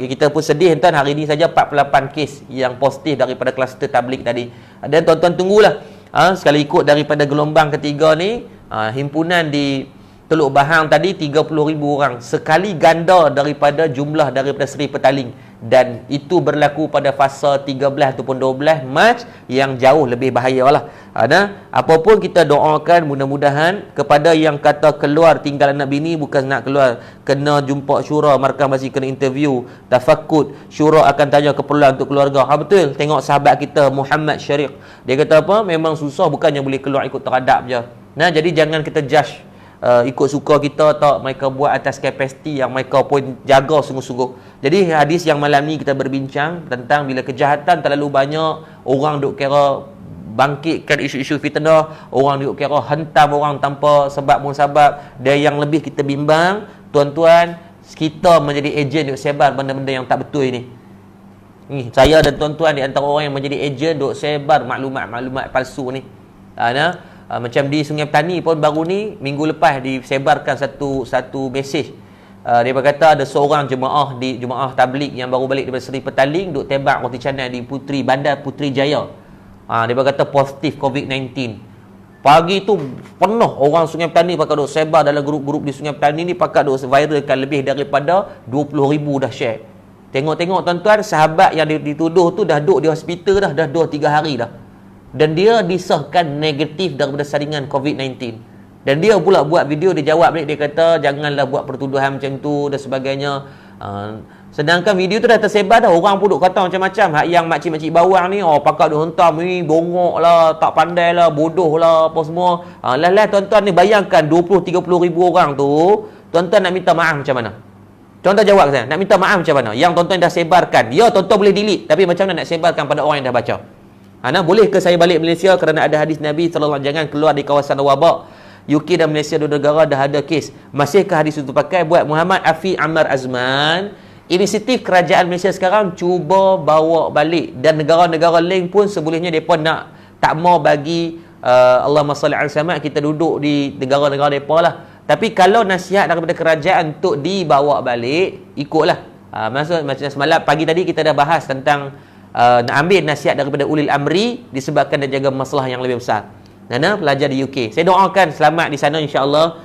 Kita pun sedih tuan, hari ni saja 48 kes yang positif daripada kluster tabligh tadi. Dan tuan-tuan tunggulah. Sekali ikut daripada gelombang ketiga ni, himpunan di Teluk Bahang tadi 30,000 orang, sekali ganda daripada jumlah daripada Seri Petaling, dan itu berlaku pada fasa 13 ataupun 12 Mac yang jauh lebih bahaya lah. Apapun kita doakan, mudah-mudahan kepada yang kata keluar tinggal anak bini, bukan nak keluar, kena jumpa syura, markah masih kena interview, tafakud, syura akan tanya keperluan untuk keluarga. Betul, tengok sahabat kita Muhammad Syariq, dia kata apa, memang susah, bukannya boleh keluar ikut teradap je. Jadi jangan kita judge ikut suka kita, tak mereka buat atas kapasiti yang mereka pun jaga sungguh-sungguh. Jadi hadis yang malam ni kita berbincang tentang bila kejahatan terlalu banyak, orang duk kira bangkitkan isu-isu fitnah, orang duk kira hentam orang tanpa sebab musabab. Dan yang lebih kita bimbang, tuan-tuan, kita menjadi ejen duk sebar benda-benda yang tak betul ini. Saya dan tuan-tuan di antara orang yang menjadi ejen duk sebar maklumat-maklumat palsu ni. Macam di Sungai Petani pun baru ni, minggu lepas disebarkan satu mesej. Dia berkata ada seorang jemaah tabligh yang baru balik daripada Seri Petaling duk tembak roti canai di Bandar Puteri Jaya. Dia berkata positif COVID-19. Pagi tu penuh orang Sungai Petani pakai duk sebar dalam grup-grup di Sungai Petani ni, pakai duk viralkan, lebih daripada 20,000 dah share. Tengok-tengok tuan-tuan, sahabat yang dituduh tu dah duk di hospital dah 2-3 hari dah. Dan dia disahkan negatif daripada saringan COVID-19. Dan dia pula buat video, dia jawab balik, dia kata janganlah buat pertuduhan macam tu dan sebagainya. Sedangkan video tu dah tersebar dah, orang pun duk kata macam-macam. Yang makcik-makcik bawang ni, pakak duk hentam ni, bongok lah, tak pandai lah, bodoh lah, apa semua. Tuan-tuan ni bayangkan 20-30 ribu orang tu, tuan-tuan nak minta maaf macam mana? Tuan-tuan jawab saya, nak minta maaf macam mana? Yang tuan-tuan dah sebarkan, ya tuan-tuan boleh delete, tapi macam mana nak sebarkan pada orang yang dah baca? Boleh ke saya balik Malaysia kerana ada hadis Nabi SAW, jangan keluar di kawasan wabak. UK dan Malaysia dua negara dah ada kes. Masihkah hadis itu pakai? Buat Muhammad Afi Ammar Azman, inisiatif kerajaan Malaysia sekarang cuba bawa balik, dan negara-negara lain pun sebolehnya mereka nak tak mau bagi Allahumma salli ala Muhammad kita duduk di negara-negara mereka lah. Tapi kalau nasihat daripada kerajaan untuk dibawa balik, ikutlah. Maksud macam semalam pagi tadi kita dah bahas tentang nak ambil nasihat daripada ulil amri disebabkan dia jaga masalah yang lebih besar. Pelajar di UK, saya doakan selamat di sana insya-Allah.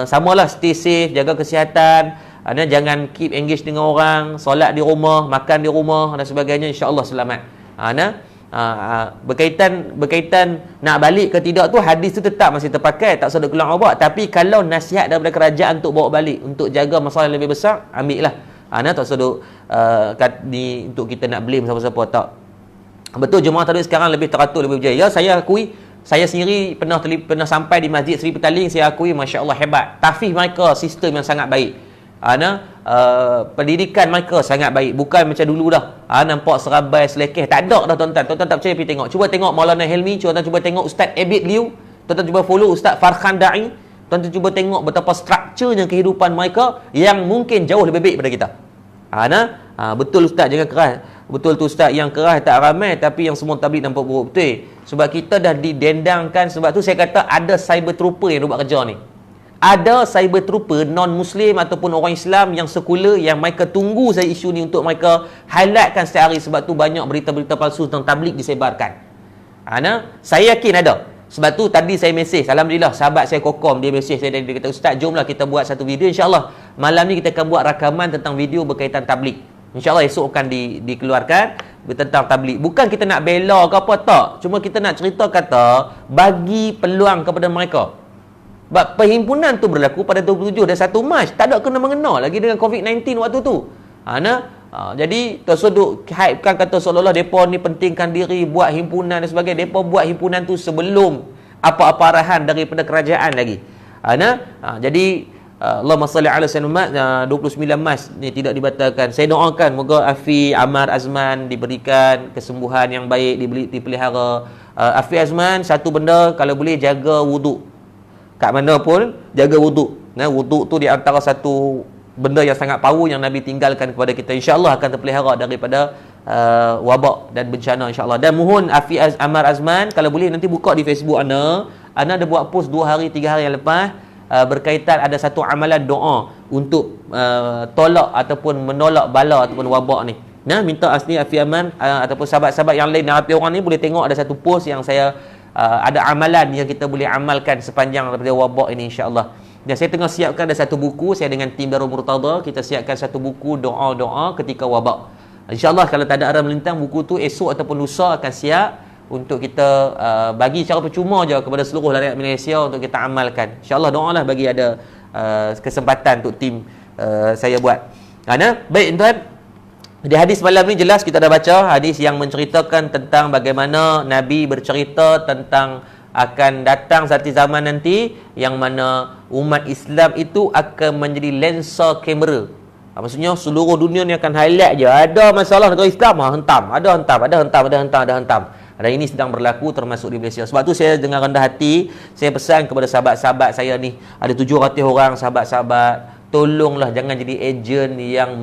Samalah stay safe, jaga kesihatan. Jangan keep engage dengan orang, solat di rumah, makan di rumah dan sebagainya, insya-Allah selamat. Berkaitan nak balik ke tidak tu, hadis tu tetap masih terpakai, tak usah keluar awak. Tapi kalau nasihat daripada kerajaan untuk bawa balik untuk jaga masalah yang lebih besar, ambil lah. Tak usah ni untuk kita nak blame siapa-siapa, tak. Betul, jemaah tadi sekarang lebih teratur, lebih berjaya. Ya, saya akui, saya sendiri pernah sampai di Masjid Seri Petaling, saya akui masya-Allah hebat. Tafih mereka sistem yang sangat baik. Pendidikan mereka sangat baik, bukan macam dulu dah. Nampak serabai selekeh, tak ada dah tuan-tuan. Tuan-tuan tak percaya pergi tengok. Cuba tengok Maulana Helmi, tuan-tuan cuba tengok Ustaz Abid Liu, tuan-tuan cuba follow Ustaz Farhan Da'i. Tuan-tuan cuba tengok betapa strukturnya kehidupan mereka yang mungkin jauh lebih baik daripada kita. Betul Ustaz, jangan keras. Betul tu Ustaz, yang keras tak ramai, tapi yang semua tabligh nampak buruk. Betul. Sebab kita dah didendangkan. Sebab tu saya kata ada cyber trooper yang buat kerja ni. Ada cyber trooper non-Muslim ataupun orang Islam yang sekular, yang mereka tunggu saya isu ni untuk mereka highlightkan setiap hari. Sebab tu banyak berita-berita palsu tentang tabligh disebarkan. Saya yakin ada. Sebab tu tadi saya mesej, alhamdulillah sahabat saya Kokom, dia mesej saya, dia kata Ustaz jomlah kita buat satu video, insyaAllah malam ni kita akan buat rakaman tentang video berkaitan tabligh. InsyaAllah esok akan dikeluarkan tentang tabligh. Bukan kita nak bela ke apa, tak. Cuma kita nak cerita kata bagi peluang kepada mereka. Sebab perhimpunan tu berlaku pada 27 dan 1 Mac. Tak ada kena mengena lagi dengan COVID-19 waktu tu. Jadi tersudut hypekan kata seolah-olah depa ni pentingkan diri, buat himpunan dan sebagainya. Depa buat himpunan tu sebelum apa-apa arahan daripada kerajaan lagi. Jadi Allahumma salli ala sayyidina 29 Mac ni tidak dibatalkan. Saya doakan moga Afi Amar Azman diberikan kesembuhan yang baik, dipelihara. Afi Azman, satu benda, kalau boleh jaga wuduk. Kat mana pun jaga wuduk. Wuduk tu di antara satu benda yang sangat power yang Nabi tinggalkan kepada kita. InsyaAllah akan terpelihara daripada wabak dan bencana, insyaAllah. Dan mohon Afi Amar Azman, kalau boleh nanti buka di Facebook Ana ada buat post 2 hari 3 hari yang lepas berkaitan ada satu amalan doa untuk tolak ataupun menolak bala ataupun wabak ni. Minta asli Afi Aman ataupun sahabat-sahabat yang lain Nabi orang ni boleh tengok ada satu post yang saya ada amalan yang kita boleh amalkan sepanjang daripada wabak ini, insya-Allah. Dan saya tengah siapkan ada satu buku, saya dengan tim Darul Murtada kita siapkan satu buku doa-doa ketika wabak. InsyaAllah kalau tak ada arah melintang, buku tu esok ataupun lusa akan siap untuk kita bagi secara percuma je kepada seluruh rakyat Malaysia untuk kita amalkan. InsyaAllah doalah bagi ada kesempatan untuk tim saya buat. Baik tuan, di hadis malam ni jelas kita dah baca hadis yang menceritakan tentang bagaimana Nabi bercerita tentang akan datang satu zaman nanti yang mana umat Islam itu akan menjadi lensa kamera. Maksudnya seluruh dunia ni akan highlight je. Ada masalah negara Islam, hentam. Ada hentam. Dan ini sedang berlaku termasuk di Malaysia. Sebab tu saya dengan rendah hati, saya pesan kepada sahabat-sahabat saya ni, ada 700 orang sahabat-sahabat, tolonglah jangan jadi ejen yang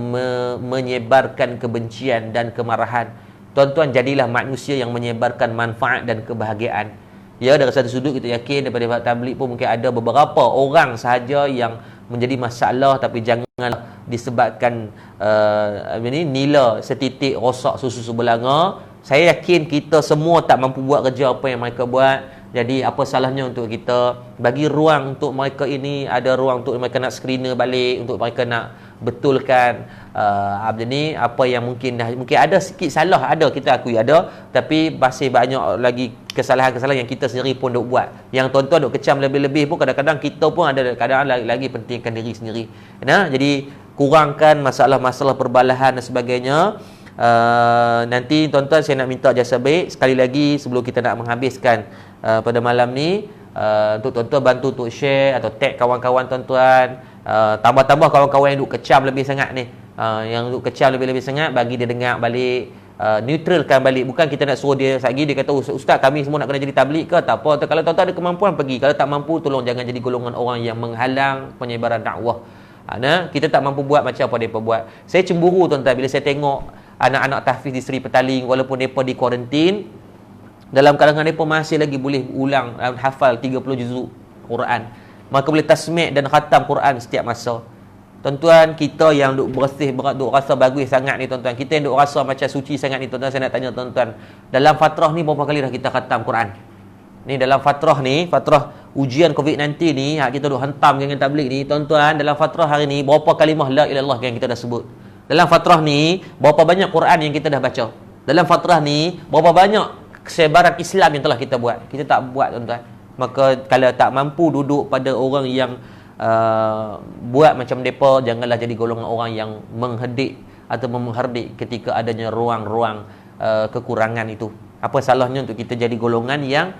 menyebarkan kebencian dan kemarahan. Tuan-tuan, jadilah manusia yang menyebarkan manfaat dan kebahagiaan. Ya, dari satu sudut kita yakin daripada tabligh pun mungkin ada beberapa orang sahaja yang menjadi masalah, tapi janganlah disebabkan nila setitik rosak susu sebelanga. Saya yakin kita semua tak mampu buat kerja apa yang mereka buat. Jadi apa salahnya untuk kita bagi ruang untuk mereka ini, ada ruang untuk mereka nak screener balik, untuk mereka nak betulkan apa yang mungkin ada sikit salah, ada, kita akui ada, tapi masih banyak lagi kesalahan-kesalahan yang kita sendiri pun duk buat. Yang tuan-tuan duk kecam lebih-lebih pun kadang-kadang kita pun ada kadang-kadang lagi pentingkan diri sendiri. Jadi kurangkan masalah-masalah perbalahan dan sebagainya. Nanti tuan-tuan saya nak minta jasa baik sekali lagi sebelum kita nak menghabiskan pada malam ni, untuk tuan-tuan bantu untuk share atau tag kawan-kawan tuan-tuan, tambah-tambah kawan-kawan yang duk kecam lebih sangat ni, yang duk kecam lebih-lebih sangat, bagi dia dengar balik, neutralkan balik. Bukan kita nak suruh dia lagi dia kata ustaz kami semua nak kena jadi tabligh ke, tak apa. Kalau tuan-tuan ada kemampuan pergi, kalau tak mampu tolong jangan jadi golongan orang yang menghalang penyebaran dakwah. Kita tak mampu buat macam apa mereka buat. Saya cemburu tuan-tuan bila saya tengok anak-anak tahfiz di Seri Petaling, walaupun mereka di kuarantin, dalam kalangan mereka masih lagi boleh ulang hafal 30 juzuk Quran. Maka boleh tasmi' dan khatam Quran setiap masa. Tuan-tuan, kita yang duk bersih berat, duk rasa bagus sangat ni tuan-tuan, kita yang duk rasa macam suci sangat ni tuan-tuan, saya nak tanya tuan-tuan, dalam fatrah ni berapa kali dah kita khatam Quran? Ni dalam fatrah ni, fatrah ujian COVID-19 ni, kita duk hentam dengan tabligh ni, tuan-tuan, dalam fatrah hari ni berapa kalimah la ilallah yang kita dah sebut? Dalam fatrah ni berapa banyak Quran yang kita dah baca? Dalam fatrah ni berapa banyak kesebaran Islam yang telah kita buat? Kita tak buat tuan-tuan. Maka kalau tak mampu duduk pada orang yang buat macam mereka, janganlah jadi golongan orang yang menghedik atau mengherdik ketika adanya ruang-ruang kekurangan itu. Apa salahnya untuk kita jadi golongan yang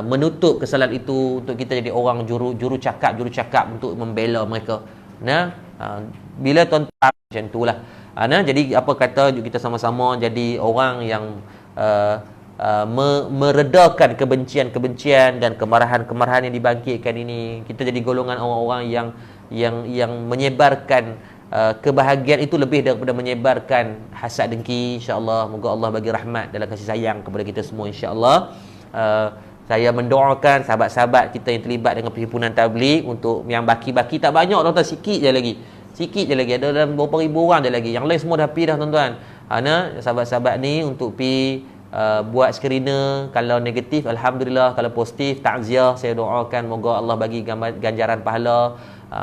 menutup kesalahan itu, untuk kita jadi orang juru cakap untuk membela mereka. Bila tuan-tuan macam itulah. Jadi apa kata kita sama-sama jadi orang yang meredakan kebencian-kebencian dan kemarahan-kemarahan yang dibangkitkan ini. Kita jadi golongan orang-orang yang menyebarkan kebahagiaan itu lebih daripada menyebarkan hasad dengki, insya-Allah. Moga Allah bagi rahmat dalam kasih sayang kepada kita semua, insya-Allah. Saya mendoakan sahabat-sahabat kita yang terlibat dengan perhimpunan tabligh untuk yang baki-baki tak banyak tuan-tuan, sikit je lagi. Ada dalam beberapa ribu orang je lagi. Yang lain semua dah pergi dah tuan-tuan. Sahabat-sahabat ni untuk pergi buat screener, kalau negatif alhamdulillah, kalau positif takziah, saya doakan moga Allah bagi ganjaran pahala.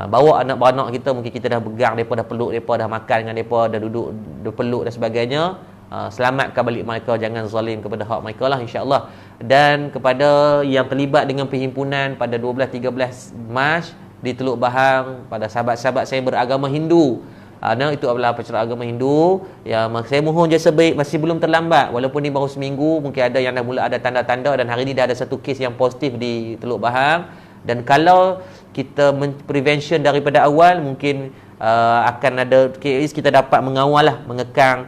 Bawa anak beranak kita, mungkin kita dah pegang depa, dah peluk depa, dah makan dengan depa, dah duduk dah peluk dan sebagainya. Selamatkan balik mereka, jangan zalim kepada hak mereka lah, insya-Allah. Dan kepada yang terlibat dengan perhimpunan pada 12-13 Mac di Teluk Bahang, pada sahabat-sahabat saya beragama Hindu, Itu adalah acara agama Hindu. Ya, saya mohon jasa baik, masih belum terlambat. Walaupun ni baru seminggu, mungkin ada yang dah mula ada tanda-tanda, dan hari ni dah ada satu kes yang positif di Teluk Bahang. Dan kalau kita prevention daripada awal, mungkin akan ada kes, kita dapat mengawal lah, mengekang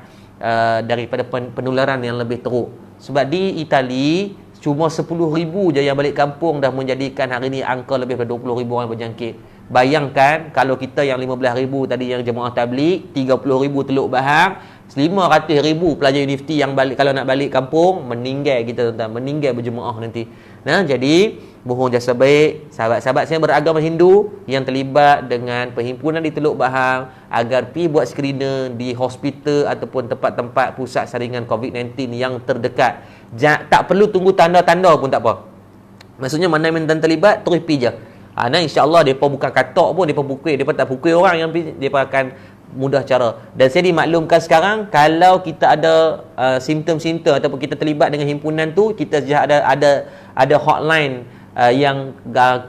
daripada penularan yang lebih teruk. Sebab di Itali cuma 10,000 je yang balik kampung dah menjadikan hari ni angka lebih daripada 20,000 orang berjangkit. Bayangkan kalau kita yang 15,000 tadi yang jemaah tabligh, 30,000 Teluk Bahang, 500,000 pelajar universiti yang balik, kalau nak balik kampung, meninggal kita tuan-tuan, meninggal berjemaah nanti. Jadi mohon jasa baik sahabat-sahabat saya beragama Hindu yang terlibat dengan perhimpunan di Teluk Bahang agar pergi buat screener di hospital ataupun tempat-tempat pusat saringan COVID-19 yang terdekat. Tak perlu tunggu tanda-tanda pun tak apa. Maksudnya mana yang terlibat, terus pergi je. InsyaAllah mereka bukan katok pun, mereka pukul, mereka tak pukul orang yang mereka akan mudah cara. Dan saya dimaklumkan sekarang, kalau kita ada simptom-simptom ataupun kita terlibat dengan himpunan tu, kita ada hotline yang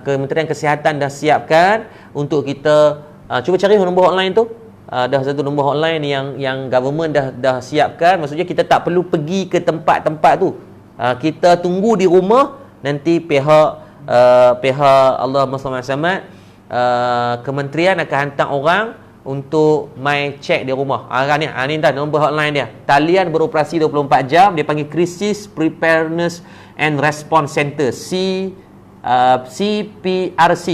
Kementerian Kesihatan dah siapkan untuk kita cuba cari nombor hotline tu. Dah satu nombor hotline yang government dah siapkan. Maksudnya kita tak perlu pergi ke tempat-tempat tu. Kita tunggu di rumah, nanti pihak Allahumma salli ala Muhammad, kementerian akan hantar orang untuk mai check di rumah. Ni dah nombor hotline dia. Talian beroperasi 24 jam, dia panggil Crisis Preparedness and Response Center, CPRC.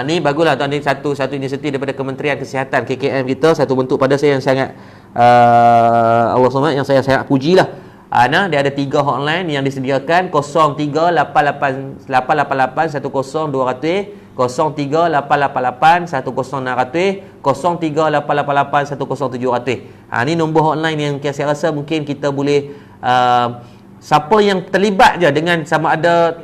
Ni baguslah tuan, ni satu inisiatif daripada Kementerian Kesihatan KKM kita, satu bentuk pada saya yang sangat Allah SWT yang saya sangat pujilah. Dia ada 3 hotline yang disediakan, 038888100200, 0388881000, 038888100700. Ni nombor hotline yang saya rasa mungkin kita boleh siapa yang terlibat je dengan sama ada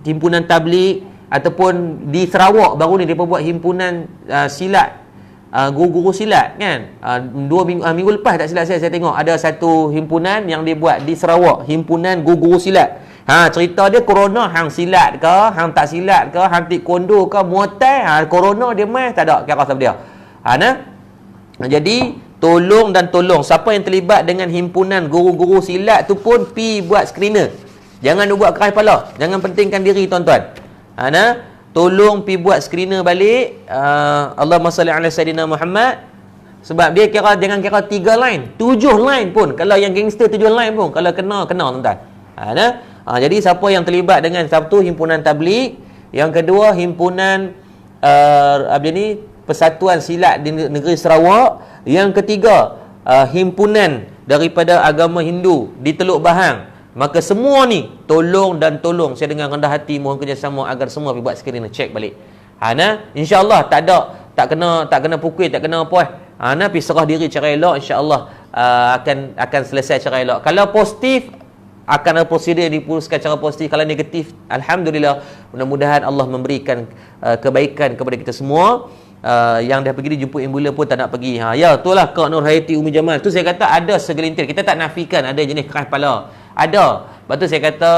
himpunan tabligh ataupun di Sarawak baru ni dia buat himpunan silat, guru-guru silat kan. 2 minggu, minggu lepas tak silap saya tengok ada satu himpunan yang dia buat di Sarawak, himpunan guru-guru silat. Cerita dia corona hang silat ke, hang tak silat ke, hang taekwondo ke, muay thai, corona dia mai tak ada kira siapa dia. Jadi tolong siapa yang terlibat dengan himpunan guru-guru silat tu pun pi buat screener. Jangan buat keras kepala, jangan pentingkan diri tuan-tuan. Tolong pi buat screener balik. Allahumma salli ala Sayyidina Muhammad. Sebab dia jangan kira 3 line, 7 line pun. Kalau yang gangster 7 line pun, kalau kena tuan-tuan. Jadi siapa yang terlibat dengan satu himpunan tabligh, yang kedua himpunan Persatuan Silat di negeri Sarawak, yang ketiga himpunan daripada agama Hindu di Teluk Bahang, maka semua ni tolong saya dengan rendah hati mohon kerjasama agar semua pergi buat screener, check balik. InsyaAllah tak kena pukul, tak kena apa. Pergi serah diri cara elok, insyaAllah akan selesai cara elok. Kalau positif, akan ada prosedur dipuruskan cara positif. Kalau negatif, alhamdulillah, mudah-mudahan Allah memberikan kebaikan kepada kita semua. Yang dah pergi dijemput ambulan pun tak nak pergi. Ya, itulah Kak Nur Hayati Umi Jamal. Tu saya kata ada segelintir. Kita tak nafikan ada jenis keras kepala. Ada. Lepas tu saya kata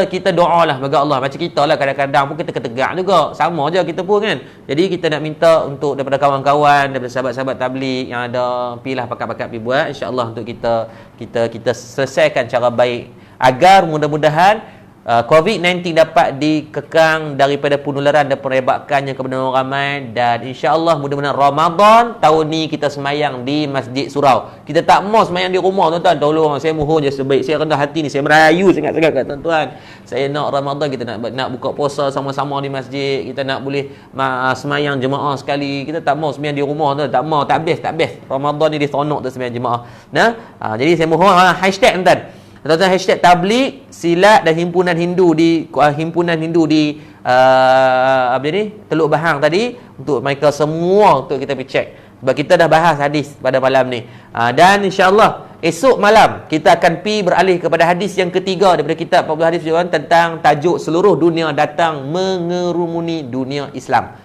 kita doalah bagi Allah. Macam kita lah kadang-kadang pun kita ketegak juga. Sama je kita pun kan. Jadi kita nak minta untuk daripada kawan-kawan, daripada sahabat-sahabat tabligh yang ada, pilah pakat-pakat pergi buat, insya-Allah untuk kita selesaikan cara baik agar mudah-mudahan COVID-19 dapat dikekang daripada penularan dan perebakannya kepada orang ramai. Dan insya-Allah mudah-mudahan Ramadan tahun ni kita semayang di Masjid Surau. Kita tak mau semayang di rumah tuan-tuan. Tolong saya mohon je sebaik saya rendah hati ni, saya merayu sangat-sangat kat tuan-tuan. Saya nak Ramadan kita nak buka puasa sama-sama di masjid. Kita nak boleh semayang jemaah sekali. Kita tak mau semayang di rumah tuan. Tak mau, tak best. Ramadan ni diseronok tu semayang jemaah. Jadi saya mohon hashtag tuan-tuan. Tuan-tuan hashtag tabligh, silat dan himpunan Hindu di Teluk Bahang tadi untuk mereka semua untuk kita pergi check. Sebab kita dah bahas hadis pada malam ni. Dan insya-Allah esok malam kita akan beralih kepada hadis yang ketiga daripada kitab 40 hadis tentang tajuk seluruh dunia datang mengerumuni dunia Islam.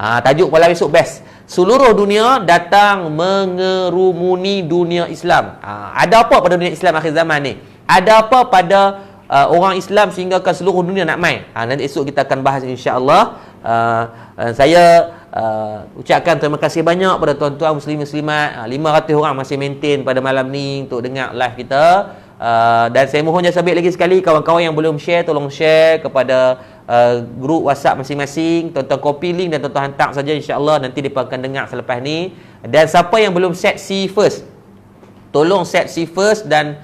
Tajuk malam esok best. Seluruh dunia datang mengerumuni dunia Islam. Ada apa pada dunia Islam akhir zaman ni? Ada apa pada orang Islam sehingga seluruh dunia nak main? Nanti esok kita akan bahas insya-Allah. Saya ucapkan terima kasih banyak pada tuan-tuan muslim-muslimat. 500 orang masih maintain pada malam ni untuk dengar live kita. Dan saya mohon jasa baik lagi sekali, kawan-kawan yang belum share, tolong share kepada grup WhatsApp masing-masing. Tuan-tuan copy link dan tuan-tuan hantar saja, insya-Allah nanti mereka akan dengar selepas ni. Dan siapa yang belum set see first, tolong set see first dan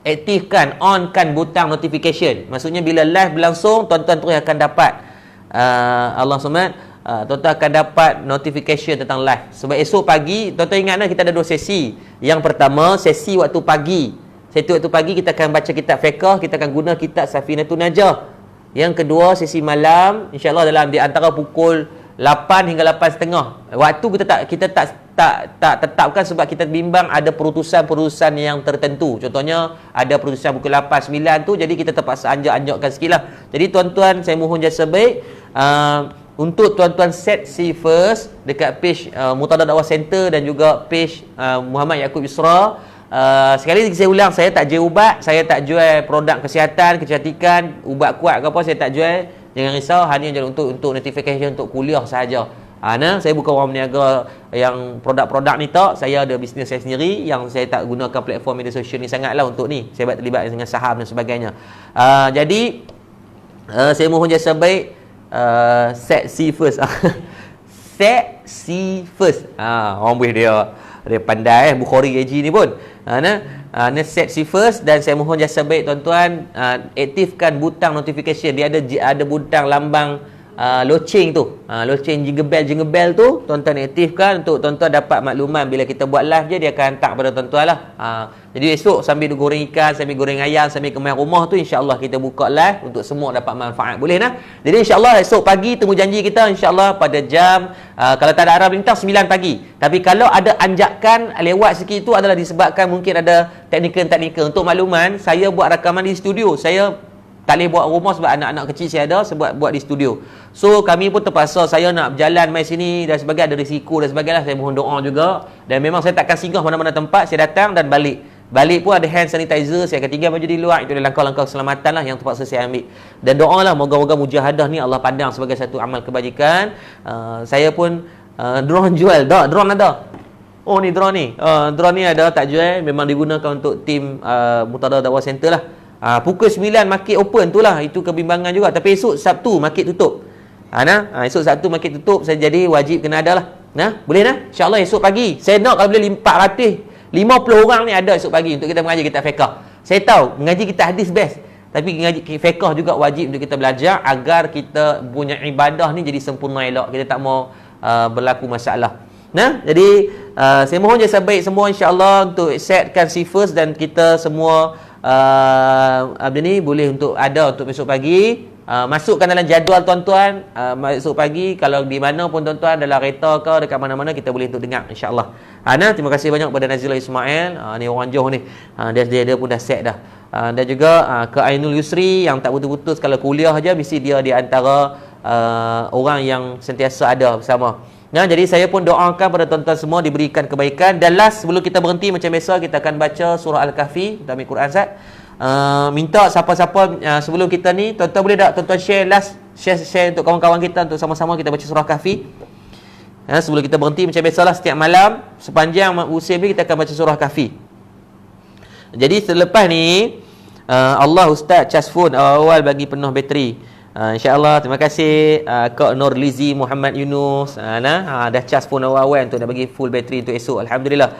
aktifkan, onkan butang notification. Maksudnya bila live berlangsung, tuan-tuan terus akan dapat Allah SWT, tuan-tuan akan dapat notification tentang live. Sebab esok pagi, tuan-tuan ingat kita ada 2 sesi. Yang pertama, sesi waktu pagi. Sesi waktu pagi kita akan baca kitab fiqh, kita akan guna kitab Safinatun Najah. Yang kedua, sesi malam, insya-Allah dalam di antara pukul 8 hingga 8.30. Waktu kita tak tetapkan sebab kita bimbang ada perutusan-perutusan yang tertentu. Contohnya ada perutusan pukul 8, 9 tu, jadi kita terpaksa anjak-anjakkan sikit lah. Jadi tuan-tuan, saya mohon jasa baik, untuk tuan-tuan set see first dekat page Murtada Dakwah Center dan juga page Muhammad Yaakob Yusra. Sekali lagi saya ulang, saya tak jual ubat, saya tak jual produk kesihatan, kecantikan, ubat kuat ke apa, saya tak jual. Jangan risau, hanya untuk notification untuk kuliah sahaja. Saya bukan orang berniaga yang produk-produk ni tak. Saya ada bisnes saya sendiri yang saya tak gunakan platform media sosial ni sangatlah untuk ni. Saya terlibat dengan saham dan sebagainya. Jadi saya mohon jasa baik, set see first. Set see first. Orang boleh dia pandai Bukhari gaji ni pun. Set see first, dan saya mohon jasa baik tuan-tuan, aktifkan butang notification. Dia ada butang lambang loceng tu, loceng jingle bell tu, tuan-tuan aktifkan untuk tuan-tuan dapat makluman bila kita buat live je, dia akan hantar pada tuan-tuan lah. Jadi esok sambil goreng ikan, sambil goreng ayam, sambil kemas rumah tu, insya-Allah kita buka live untuk semua dapat manfaat. Boleh nah? Jadi insya-Allah esok pagi temu janji kita, insya-Allah pada jam kalau tak ada arah bintang 9 pagi. Tapi kalau ada anjakan lewat sikit itu adalah disebabkan mungkin ada teknikal. Untuk makluman, saya buat rakaman di studio. Saya tak boleh buat rumah sebab anak-anak kecil saya ada, sebab buat di studio. So kami pun terpaksa, saya nak berjalan mai sini dan sebagainya, ada risiko dan sebagainya. Saya mohon doa juga. Dan memang saya takkan singgah mana-mana tempat, saya datang dan balik. Balik pun ada hand sanitizer, saya akan tinggal baju di luar. Itu adalah langkah-langkah keselamatan lah yang terpaksa saya ambil. Dan doa lah, moga-moga mujahadah ni Allah pandang sebagai satu amal kebajikan. Saya pun drone jual, drone ada. Oh ni drone ni. Drone ni ada, tak jual, memang digunakan untuk tim Murtada Dakwah Center lah. Pukul 9 market open tu lah. Itu kebimbangan juga. Tapi esok Sabtu market tutup. Esok Sabtu market tutup, saya jadi wajib kena ada lah. Boleh nah? InsyaAllah esok pagi. Saya nak kalau boleh 450 orang ni ada esok pagi untuk kita mengaji kitab fiqh. Saya tahu mengaji kita hadis best, tapi mengaji fiqh juga wajib untuk kita belajar agar kita punya ibadah ni jadi sempurna elok. Kita tak mau berlaku masalah. Jadi saya mohon jasa baik semua insya-Allah untuk setkan si first, dan kita semua ni boleh untuk ada untuk besok pagi. Masukkan dalam jadual tuan-tuan, besok pagi kalau di mana pun tuan-tuan, dalam kereta ke dekat mana-mana, kita boleh untuk dengar insya-Allah. Terima kasih banyak kepada Nazila Ismail, ni orang Johor ni. Dia pun dah set dah. Dan juga ke Ainul Yusri yang tak putus-putus, kalau kuliah aja mesti dia di antara orang yang sentiasa ada bersama. Jadi saya pun doakan pada tuan-tuan semua diberikan kebaikan. Dan last, sebelum kita berhenti macam biasa, kita akan baca surah Al-Kahfi dalam Al-Quran Zat. Minta siapa-siapa sebelum kita ni, tuan-tuan boleh tak tuan-tuan share last, share untuk kawan-kawan kita, untuk sama-sama kita baca surah Kahfi. Sebelum kita berhenti macam biasalah, setiap malam sepanjang usia ni kita akan baca surah Kahfi. Jadi selepas ni Allah Ustaz cas phone awal bagi penuh bateri. InsyaAllah, terima kasih Kak Nur Lizi Muhammad Yunus. Dah cas phone awal-awal untuk nak bagi full bateri untuk esok. Alhamdulillah.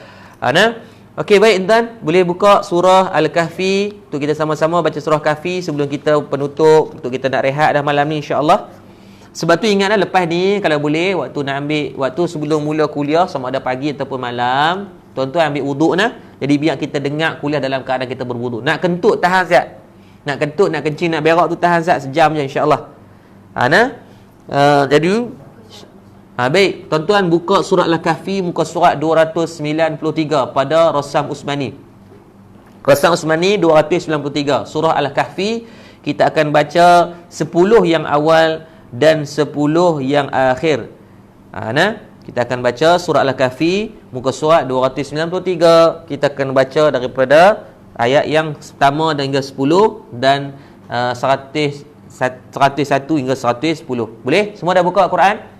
Okey, baik tuan, boleh buka surah Al-Kahfi untuk kita sama-sama baca surah Kahfi sebelum kita penutup, untuk kita nak rehat dah malam ni insya-Allah. Sebab tu ingatlah, lepas ni kalau boleh waktu nak ambil waktu sebelum mula kuliah, sama ada pagi ataupun malam, tuan-tuan ambil wuduk nah. Jadi biar kita dengar kuliah dalam keadaan kita berwuduk. Nak kentut tahan siap. Nak kentut, nak kencing, nak berak tu tahan sat sejam je insya-Allah. Jadi baik, tuan-tuan buka surat Al-Kahfi muka surat 293 pada Rasam Usmani. Rasam Usmani 293 surah Al-Kahfi. Kita akan baca 10 yang awal dan 10 yang akhir. Kita akan baca surah Al-Kahfi muka surat 293. Kita akan baca daripada ayat yang pertama dan hingga 10 dan 101 hingga 110. Boleh? Semua dah buka Al-Quran?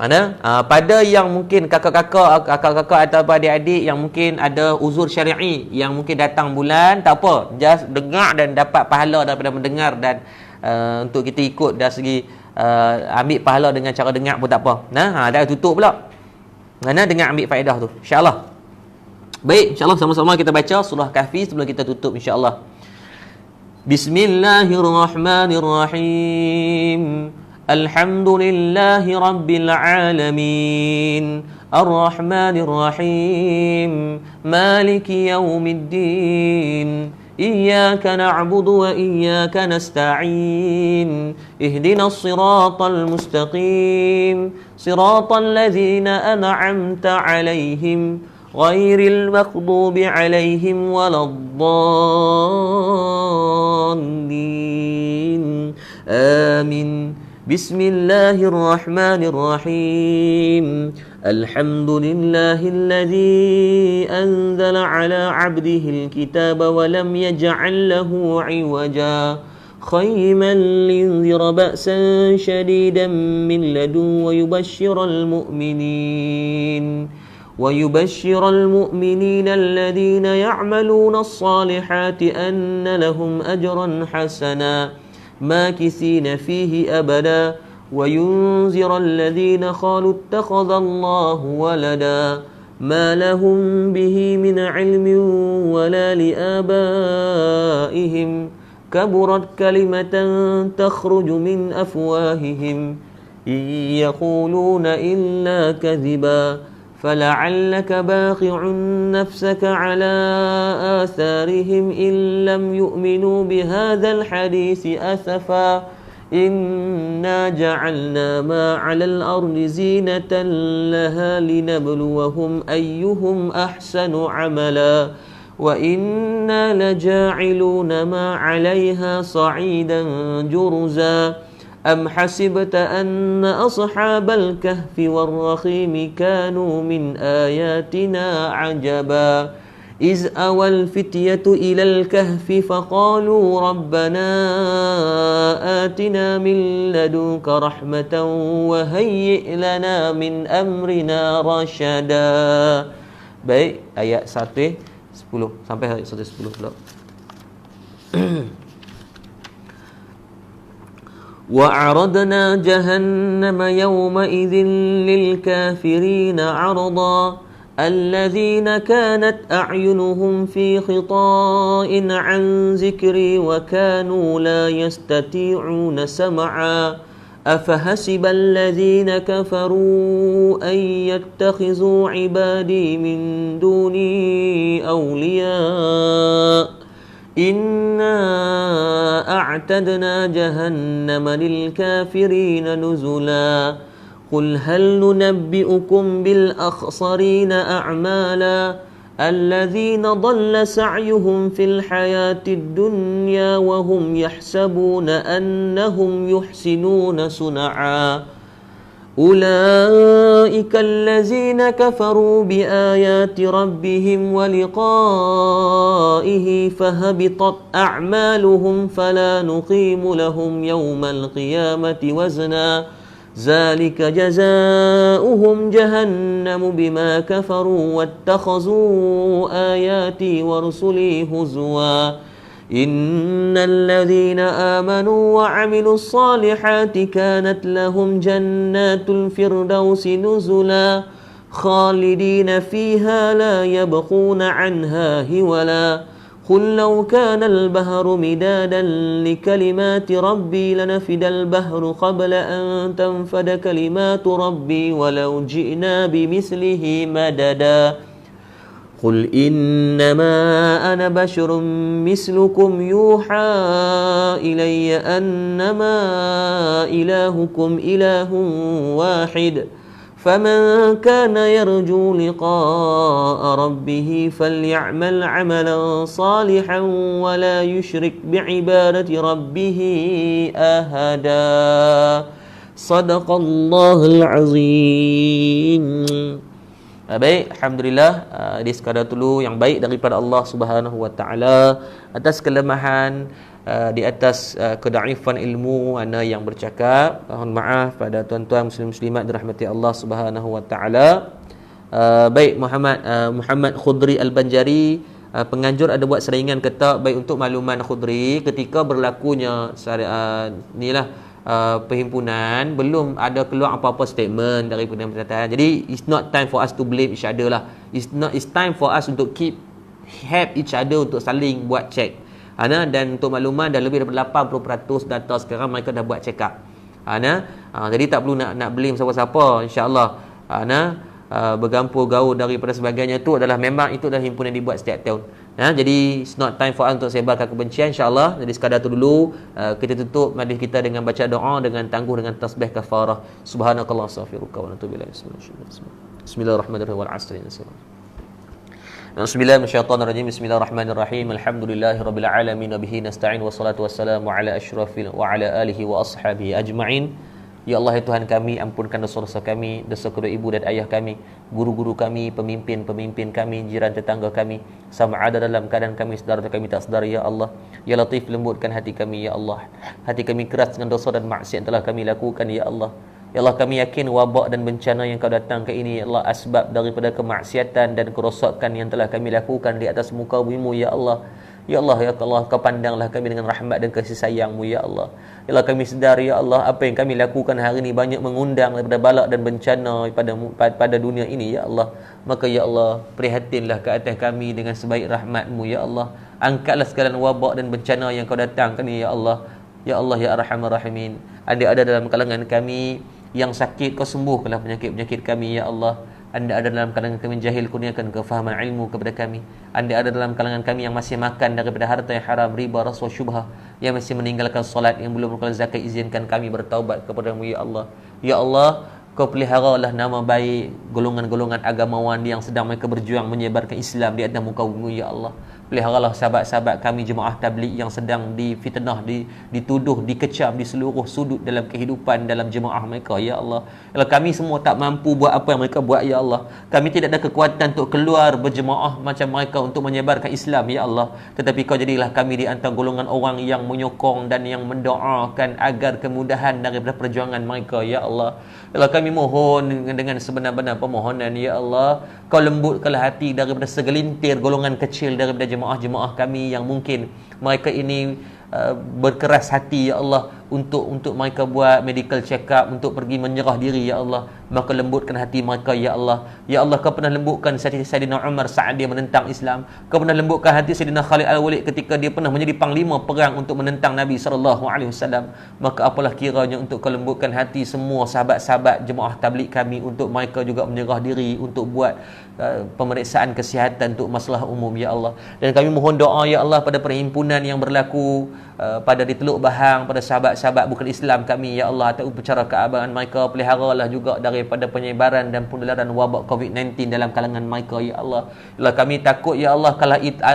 Mana? Pada yang mungkin kakak-kakak atau adik-adik yang mungkin ada uzur syar'i, yang mungkin datang bulan, tak apa, just dengar dan dapat pahala daripada mendengar, dan untuk kita ikut dari segi ambil pahala dengan cara dengar pun tak apa. Dah tutup pula. Mana dengar ambil faedah tu, insya-Allah. Baik, insya-Allah sama-sama kita baca surah Kahfi sebelum kita tutup, insya-Allah. Bismillahirrahmanirrahim. Alhamdulillahi Rabbil Alamin, Ar-Rahmanir Rahim, Maliki Yawmiddin, Iyyaka na'budu wa iyyaka nasta'in, Ihdinas siratal mustaqim, Siratal ladzina an'amta 'alaihim, Ghairil maghdubi 'alaihim waladdallin. Amin. Bismillahirrahmanirrahim. Alhamdulillahilladzi anzala ala 'abdihil kitaba wa lam yaj'al lahu 'iwaja, qayyiman liyunzira ba'san shadidan min ladun wa yubashshiral mu'minin alladhina ya'maluna as-salihati anna lahum ajran hasana ماكثين فيه أبدا وينذر الذين قالوا اتخذ الله ولدا ما لهم به من علم ولا لآبائهم كبرت كلمة تخرج من أفواههم إن يقولون إلا كذبا فلعلك باخع نفسك على آثارهم إن لم يؤمنوا بهذا الحديث أسفا إنا جعلنا ما على الأرض زينة لها لنبلوهم أيهم أحسن عملا وإنا لجاعلون ما عليها صعيدا جرزا أم حسبت أن أصحاب الكهف والرقيم كانوا من آياتنا عجبا إذ أوى الفتية إلى الكهف فقالوا ربنا آتنا من لدنك رحمة وهيئ لنا من أمرنا رشدا. Baik, ayat 110 sampai ayat 110 pula. وَعَرَضْنَا جَهَنَّمَ يَوْمَئِذٍ لِلْكَافِرِينَ عَرْضًا الَّذِينَ كَانَتْ أَعْيُنُهُمْ فِي خِطَاءٍ عَنْ ذِكْرِي وَكَانُوا لَا يَسْتَطِيعُونَ سَمْعًا أَفَحَسِبَ الَّذِينَ كَفَرُوا أَنْ يَتَّخِذُوا عِبَادِي مِنْ دُونِي أَوْلِيَاءَ إِنَّا أَعْتَدْنَا جَهَنَّمَ لِلْكَافِرِينَ نُزُلًا قُلْ هَلْ نُنَبِّئُكُمْ بِالْأَخْسَرِينَ أَعْمَالًا الَّذِينَ ضَلَّ سَعْيُهُمْ فِي الْحَيَاةِ الدُّنْيَا وَهُمْ يَحْسَبُونَ أَنَّهُمْ يُحْسِنُونَ صُنْعًا أولئك الذين كفروا بآيات ربهم ولقائه فهبطت أعمالهم فلا نقيم لهم يوم القيامة وزنا ذلك جزاؤهم جهنم بما كفروا واتخذوا آياتي ورسلي هزوا إن الذين آمنوا وعملوا الصالحات كانت لهم جنات الفردوس نزلا خالدين فيها لا يبغون عنها هولا قل لو كان البحر مدادا لكلمات ربي لنفد البحر قبل أن تنفد كلمات ربي ولو جئنا بمثله مددا قل إنما أنا بشر مثلكم يوحى إلي أنما إلهكم إله واحد فمن كان يرجو لقاء ربه فليعمل عملا صالحا ولا يشرك بعبادة ربه أحدا صدق الله العظيم. Baik, alhamdulillah, di sekadar dulu yang baik daripada Allah Subhanahu wa taala atas kelemahan di atas kedaifan ilmu ana yang bercakap. Mohon maaf pada tuan-tuan muslim muslimat dirahmati Allah Subhanahu wa taala. Baik, Muhammad Khudri Al-Banjari, penganjur ada buat serangan ketak. Baik, untuk makluman Khudri, ketika berlakunya perhimpunan belum ada keluar apa-apa statement dari Persatuan. Jadi it's not time for us to blame each other lah. It's time for us untuk help each other untuk saling buat check. Dan untuk makluman dah lebih daripada 80% data sekarang mereka dah buat check up. Jadi tak perlu nak blame siapa-siapa, insya-Allah. Bergampur gaul daripada sebagainya tu adalah memang itu adalah himpunan dibuat setiap tahun. Jadi it's not time for us untuk sebarkan kebencian, insya-Allah. Jadi sekadar tu dulu, kita tutup majlis kita dengan baca doa, dengan tangguh dengan tasbih kafarah. Subhanakallah astaghfiruka wa atubu ilaik. Bismillahirrahmanirrahim wal 'asri. Bismillahirrahmanirrahim. Bismillahirrahmanirrahim. Alhamdulillahirabbil alamin wa bihi nasta'in wassalatu wassalamu ala asyrafil wa ala alihi wa ashabihi ajma'in. Ya Allah, ya Tuhan kami, ampunkan dosa-dosa kami, dosa kedua ibu dan ayah kami, guru-guru kami, pemimpin-pemimpin kami, jiran tetangga kami, sama ada dalam keadaan kami sedar atau kami tak sedar, ya Allah. Ya Latif, lembutkan hati kami, ya Allah. Hati kami keras dengan dosa dan maksiat yang telah kami lakukan, ya Allah. Ya Allah, kami yakin wabak dan bencana yang kau datangkan ini, ya Allah, asbab daripada kemaksiatan dan kerosakan yang telah kami lakukan di atas muka bumi-Mu, ya Allah. Ya Allah, ya Allah, kau pandanglah kami dengan rahmat dan kasih sayang-Mu, ya Allah. Ya Allah, kami sedar, ya Allah, apa yang kami lakukan hari ini banyak mengundang daripada balak dan bencana pada dunia ini, ya Allah. Maka, ya Allah, prihatinlah ke atas kami dengan sebaik rahmat-Mu, ya Allah. Angkatlah segala wabak dan bencana yang kau datangkan ini, ya Allah. Ya Allah, ya Arhamar Rahimin. Ada dalam kalangan kami yang sakit, kau sembuhkanlah penyakit-penyakit kami, ya Allah. Anda ada dalam kalangan kami jahil, kurniakan kefahaman ilmu kepada kami. Anda ada dalam kalangan kami yang masih makan daripada harta yang haram, riba, rasuah, syubhah, yang masih meninggalkan solat, yang belum mengeluarkan zakat, izinkan kami bertaubat kepada-Mu, ya Allah. Ya Allah, kau peliharalah nama baik golongan-golongan agamawan yang sedang mereka berjuang menyebarkan Islam di atas muka bumi, ya Allah. Peliharalah sahabat-sahabat kami jemaah tabligh yang sedang difitnah, dituduh, dikecam di seluruh sudut dalam kehidupan dalam jemaah mereka, ya Allah. Kalau kami semua tak mampu buat apa yang mereka buat, ya Allah. Kami tidak ada kekuatan untuk keluar berjemaah macam mereka untuk menyebarkan Islam, ya Allah. Tetapi kau jadilah kami di antara golongan orang yang menyokong dan yang mendoakan agar kemudahan daripada perjuangan mereka, ya Allah. Kalau kami mohon dengan sebenar-benar permohonan, ya Allah, kau lembutkanlah hati daripada segelintir golongan kecil daripada jemaah-jemaah kami yang mungkin mereka ini berkeras hati, ya Allah, untuk mereka buat medical check up, untuk pergi menyerah diri, ya Allah. Maka lembutkan hati mereka, ya Allah. Ya Allah, kau pernah lembutkan Saidina Umar saat dia menentang Islam. Kau pernah lembutkan hati Saidina Khalid Al-Walid ketika dia pernah menjadi panglima perang untuk menentang Nabi SAW. Maka apalah kiranya untuk kau lembutkan hati semua sahabat-sahabat jemaah tabligh kami, untuk mereka juga menyerah diri untuk buat pemeriksaan kesihatan untuk masalah umum, ya Allah. Dan kami mohon doa, ya Allah, pada perhimpunan yang berlaku pada di Teluk Bahang, pada sahabat-sahabat bukan Islam kami, ya Allah, atas upacara keabahan mereka. Peliharalah juga daripada penyebaran dan penularan wabak COVID-19 dalam kalangan mereka, ya Allah. Yalah, kami takut, ya Allah,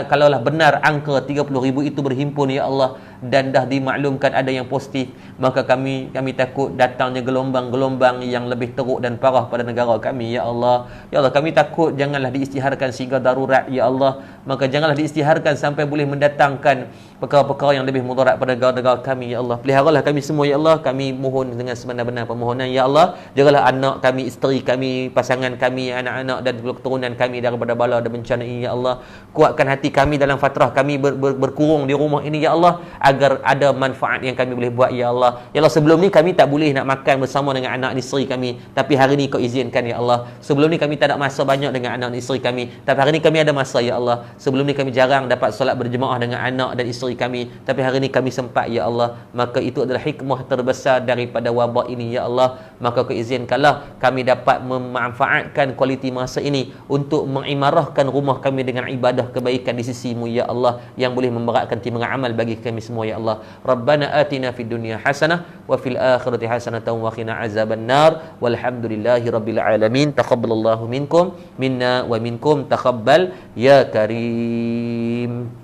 kalaulah benar angka 30,000 itu berhimpun, ya Allah, dan dah dimaklumkan ada yang positif, maka kami takut datangnya gelombang-gelombang yang lebih teruk dan parah pada negara kami, ya Allah. Ya Allah, kami takut janganlah diisytiharkan sehingga darurat, ya Allah. Maka janganlah diisytiharkan sampai boleh mendatangkan perkara-perkara yang lebih mudarat pada negara-negara kami, ya Allah. Peliharalah kami semua, ya Allah. Kami mohon dengan sebenar-benar permohonan, ya Allah. Jagalah anak kami, isteri kami, pasangan kami, anak-anak dan keturunan kami daripada bala dan bencana ini, ya Allah. Kuatkan hati kami dalam fatrah kami berkurung di rumah ini, ya Allah, agar ada manfaat yang kami boleh buat, ya Allah. Ya Allah, sebelum ni kami tak boleh nak makan bersama dengan anak dan isteri kami, tapi hari ni kau izinkan, ya Allah. Sebelum ni kami tak ada masa banyak dengan anak dan isteri kami, tapi hari ni kami ada masa, ya Allah. Sebelum ni kami jarang dapat solat berjemaah dengan anak dan isteri kami, tapi hari ni kami sempat, ya Allah. Maka itu adalah hikmah terbesar daripada wabak ini, ya Allah. Maka kau izinkanlah kami dapat memanfaatkan kualiti masa ini untuk mengimarahkan rumah kami dengan ibadah kebaikan di sisi-Mu, ya Allah, yang boleh memberatkan timbangan amal bagi kami semua, ya Allah. Rabbana atina fid dunya hasanah wa fil akhirati hasanatan wa qina azabannar. Walhamdulillahi rabbil alamin. Taqabbalallahu minkum minna wa minkum taqabbal ya karim.